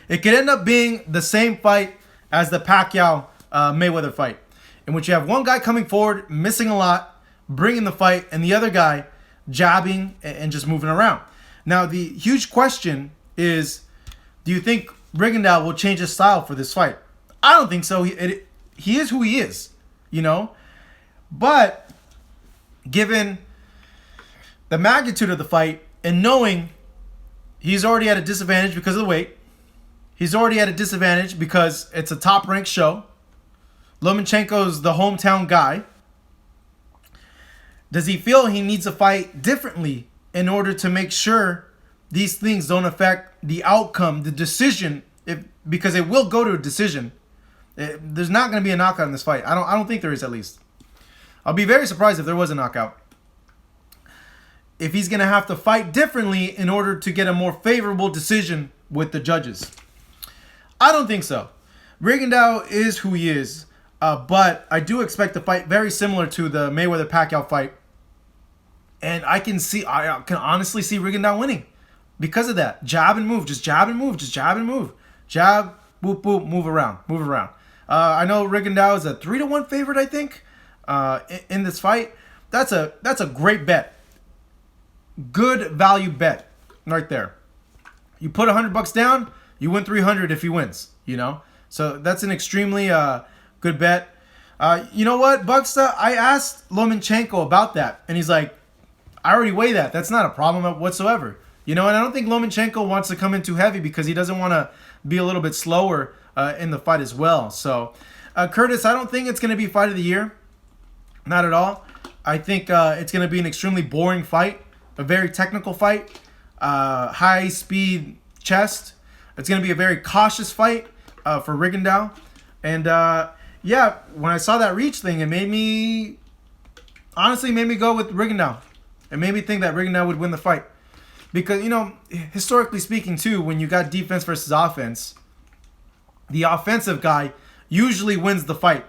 It could end up being the same fight as the Pacquiao-Mayweather fight, in which you have one guy coming forward, missing a lot, bringing the fight, and the other guy jabbing and just moving around. Now, the huge question is, do you think Rigondeaux will change his style for this fight? I don't think so. He is who he is, you know? But given the magnitude of the fight and knowing he's already at a disadvantage because of the weight, he's already at a disadvantage because it's a top-ranked show, Lomachenko's the hometown guy, does he feel he needs to fight differently in order to make sure these things don't affect the outcome, the decision, because it will go to a decision? There's not going to be a knockout in this fight. I don't think there is, at least. I'll be very surprised if there was a knockout. If he's going to have to fight differently in order to get a more favorable decision with the judges. I don't think so. Rigondeaux is who he is. But I do expect the fight very similar to the Mayweather-Pacquiao fight. And I can honestly see Rigondeaux winning because of that. Jab and move, just jab and move, just jab and move. Jab, boop, boop, move around. I know Rigondeaux is a 3-1 favorite, I think, in this fight. That's a great bet. Good value bet right there. You put $100 down, you win 300 if he wins, you know? So that's an extremely good bet. You know what, Bucksta? I asked Lomachenko about that, and he's like, I already weigh that. That's not a problem whatsoever. You know, and I don't think Lomachenko wants to come in too heavy because he doesn't want to be a little bit slower in the fight as well. So, Curtis, I don't think it's going to be fight of the year. Not at all. I think it's going to be an extremely boring fight, a very technical fight, high-speed chest. It's going to be a very cautious fight for Rigondeaux. And, yeah, when I saw that reach thing, it made me go with Rigondeaux. It made me think that Rigondeaux would win the fight. Because, you know, historically speaking, too, when you got defense versus offense, the offensive guy usually wins the fight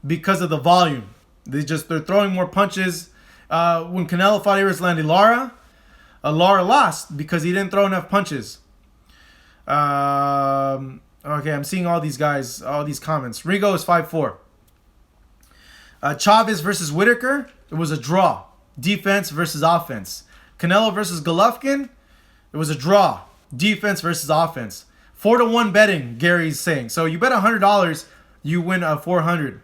because of the volume. They're throwing more punches. When Canelo fought Erislandy Lara lost because he didn't throw enough punches. Okay, I'm seeing all these guys, all these comments. Rigo is 5'4". Chavez versus Whitaker, it was a draw. Defense versus offense. Canelo versus Golovkin, it was a draw. Defense versus offense. 4-1 betting, Gary's saying. So you bet $100, you win 400.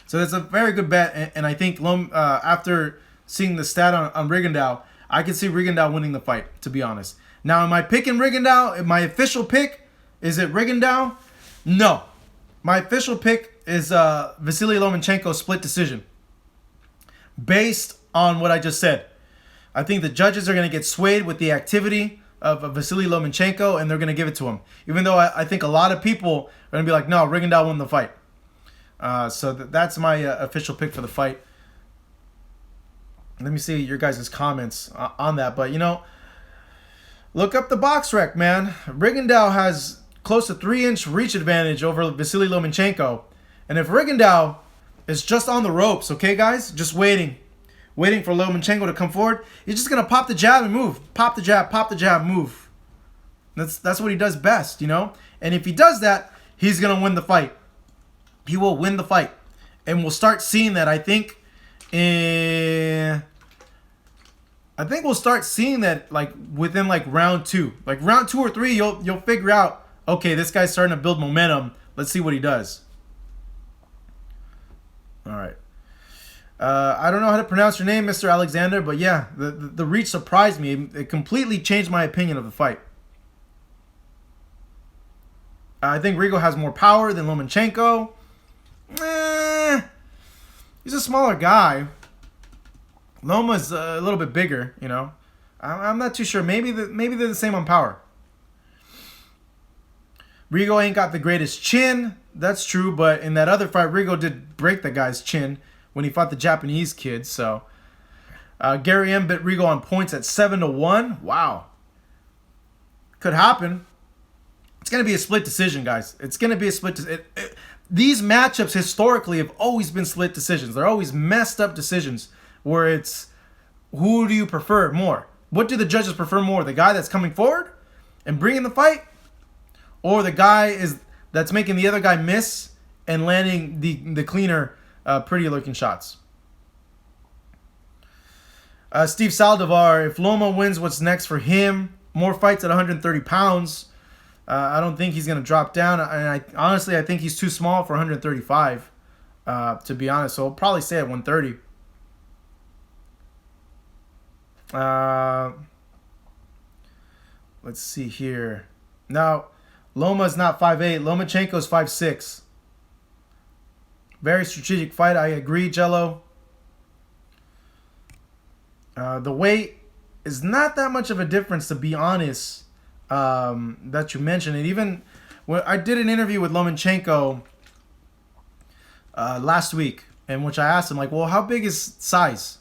So that's a very good bet, and I think after seeing the stat on Rigondeaux, I can see Rigondeaux winning the fight, to be honest. Now, am I picking Rigondeaux? My official pick, is it Rigondeaux? No. My official pick is Vasily Lomachenko split decision. Based on what I just said. I think the judges are going to get swayed with the activity of Vasily Lomachenko, and they're going to give it to him. Even though I think a lot of people are going to be like, no, Rigondeaux won the fight. So that's my official pick for the fight. Let me see your guys' comments on that. But, you know, look up the box rec, man. Rigondeaux has close to 3-inch reach advantage over Vasily Lomachenko. And if Rigondeaux is just on the ropes, okay, guys? Just waiting for Lomachenko to come forward. He's just going to pop the jab and move. Pop the jab, move. That's what he does best, you know? And if he does that, he's going to win the fight. He will win the fight. And we'll start seeing that, I think we'll start seeing that like within like round 2. Like round 2 or 3, you'll figure out, okay, this guy's starting to build momentum. Let's see what he does. All right. I don't know how to pronounce your name, Mr. Alexander, but yeah, the reach surprised me. It completely changed my opinion of the fight. I think Rigo has more power than Lomachenko. He's a smaller guy. Loma's a little bit bigger, you know. I'm not too sure. Maybe they're the same on power. Rigo ain't got the greatest chin. That's true, but in that other fight, Rigo did break the guy's chin when he fought the Japanese kid. So Gary M bit Rigo on points at 7-1. Wow, could happen. It's gonna be a split decision, guys. It's gonna be a split. These matchups historically have always been split decisions. They're always messed up decisions where it's who do you prefer more? What do the judges prefer more? The guy that's coming forward and bringing the fight, or the guy that's making the other guy miss and landing the cleaner, pretty looking shots? Steve Saldivar, if Loma wins, what's next for him? More fights at 130 pounds. I don't think he's going to drop down. And honestly, I think he's too small for 135, to be honest. So I'll probably stay at 130. Let's see here. Now, Loma's not 5'8". Lomachenko's 5'6". Very strategic fight. I agree, Jello. The weight is not that much of a difference, to be honest, that you mentioned it. Even when I did an interview with Lomachenko last week, in which I asked him, like, well, how big is size,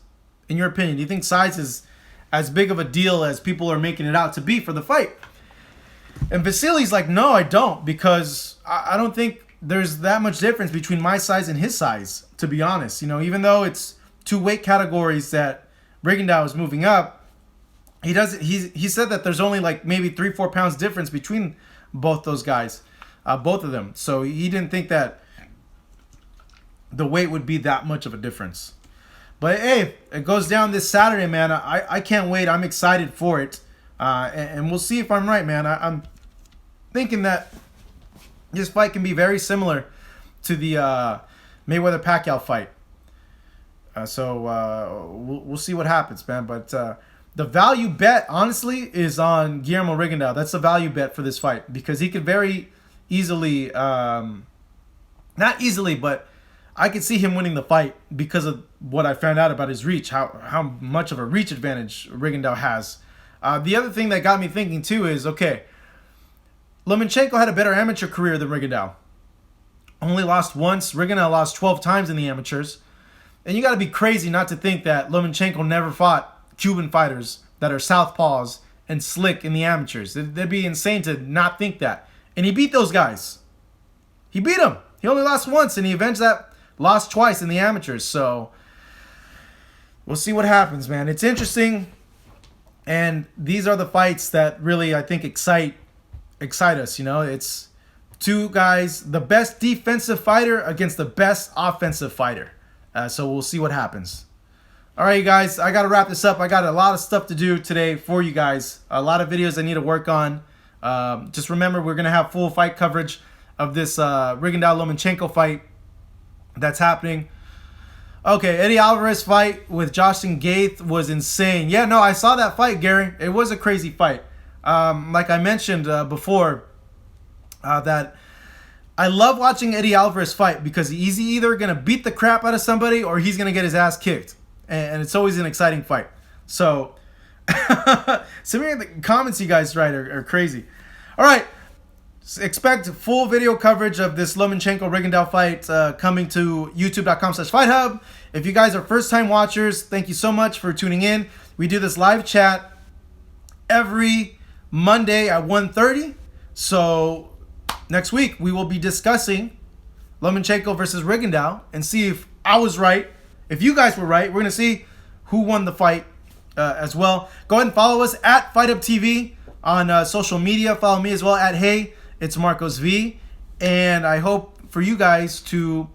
in your opinion? Do you think size is as big of a deal as people are making it out to be for the fight? And Vasily's like, no, I don't, because I don't think there's that much difference between my size and his size, to be honest. You know, even though it's two weight categories that Rigondeaux is moving up, he said that there's only like maybe 3-4 pounds difference between both those guys, both of them. So he didn't think that the weight would be that much of a difference. But hey, it goes down this Saturday, man. I can't wait. I'm excited for it. And we'll see if I'm right, man. I'm thinking that this fight can be very similar to the Mayweather-Pacquiao fight. So we'll see what happens, man. But the value bet, honestly, is on Guillermo Rigondeaux. That's the value bet for this fight, because he could very easily, not easily, but I could see him winning the fight because of what I found out about his reach, how much of a reach advantage Rigondeaux has. The other thing that got me thinking too is, okay, Lomachenko had a better amateur career than Rigondeaux. Only lost once. Rigondeaux lost 12 times in the amateurs. And you got to be crazy not to think that Lomachenko never fought Cuban fighters that are southpaws and slick in the amateurs. It'd be insane to not think that. And he beat those guys. He beat them. He only lost once, and he avenged that loss twice in the amateurs. So we'll see what happens, man. It's interesting. And these are the fights that really, I think, excite us. You know, it's two guys, the best defensive fighter against the best offensive fighter. So we'll see what happens. All right, you guys, I got to wrap this up. I got a lot of stuff to do today for you guys. A lot of videos I need to work on. Just remember, we're going to have full fight coverage of this Rigondeaux-Lomachenko fight that's happening. Okay, Eddie Alvarez fight with Justin Gaethje was insane. Yeah, no, I saw that fight, Gary. It was a crazy fight. Like I mentioned before, that I love watching Eddie Alvarez fight because he's either going to beat the crap out of somebody or he's going to get his ass kicked. And it's always an exciting fight. So, some of the comments you guys write are crazy. All right. Expect full video coverage of this Lomachenko-Rigondeaux fight coming to youtube.com/FightHub. If you guys are first-time watchers, thank you so much for tuning in. We do this live chat every Monday at 1:30. So next week we will be discussing Lomachenko versus Rigondeaux and see if I was right, if you guys were right. We're going to see who won the fight as well. Go ahead and follow us at FightUpTV on social media. Follow me as well at Hey, It's Marcos V. And I hope for you guys to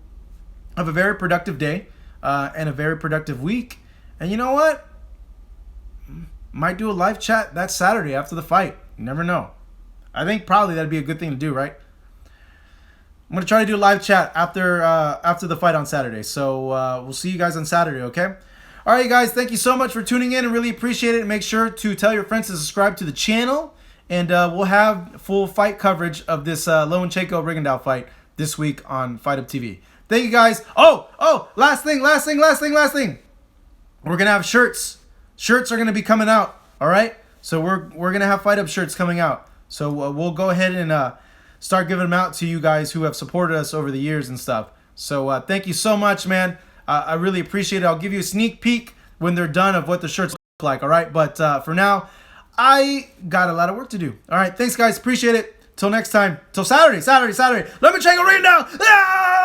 have a very productive day and a very productive week. And you know what? Might do a live chat that Saturday after the fight. You never know. I think probably that'd be a good thing to do, right? I'm going to try to do a live chat after the fight on Saturday. So we'll see you guys on Saturday, okay? All right, guys, thank you so much for tuning in. I really appreciate it. Make sure to tell your friends to subscribe to the channel. And we'll have full fight coverage of this Lomachenko-Rigondeaux fight this week on Fight Up TV. Thank you, guys. Oh, last thing. we're gonna have shirts. Shirts are gonna be coming out. All right. So we're gonna have Fight Up shirts coming out. So we'll go ahead and start giving them out to you guys who have supported us over the years and stuff. So thank you so much, man. I really appreciate it. I'll give you a sneak peek when they're done of what the shirts look like. All right. But for now, I got a lot of work to do. All right. Thanks, guys. Appreciate it. Till next time. Till Saturday. Lomachenko right now. Ah!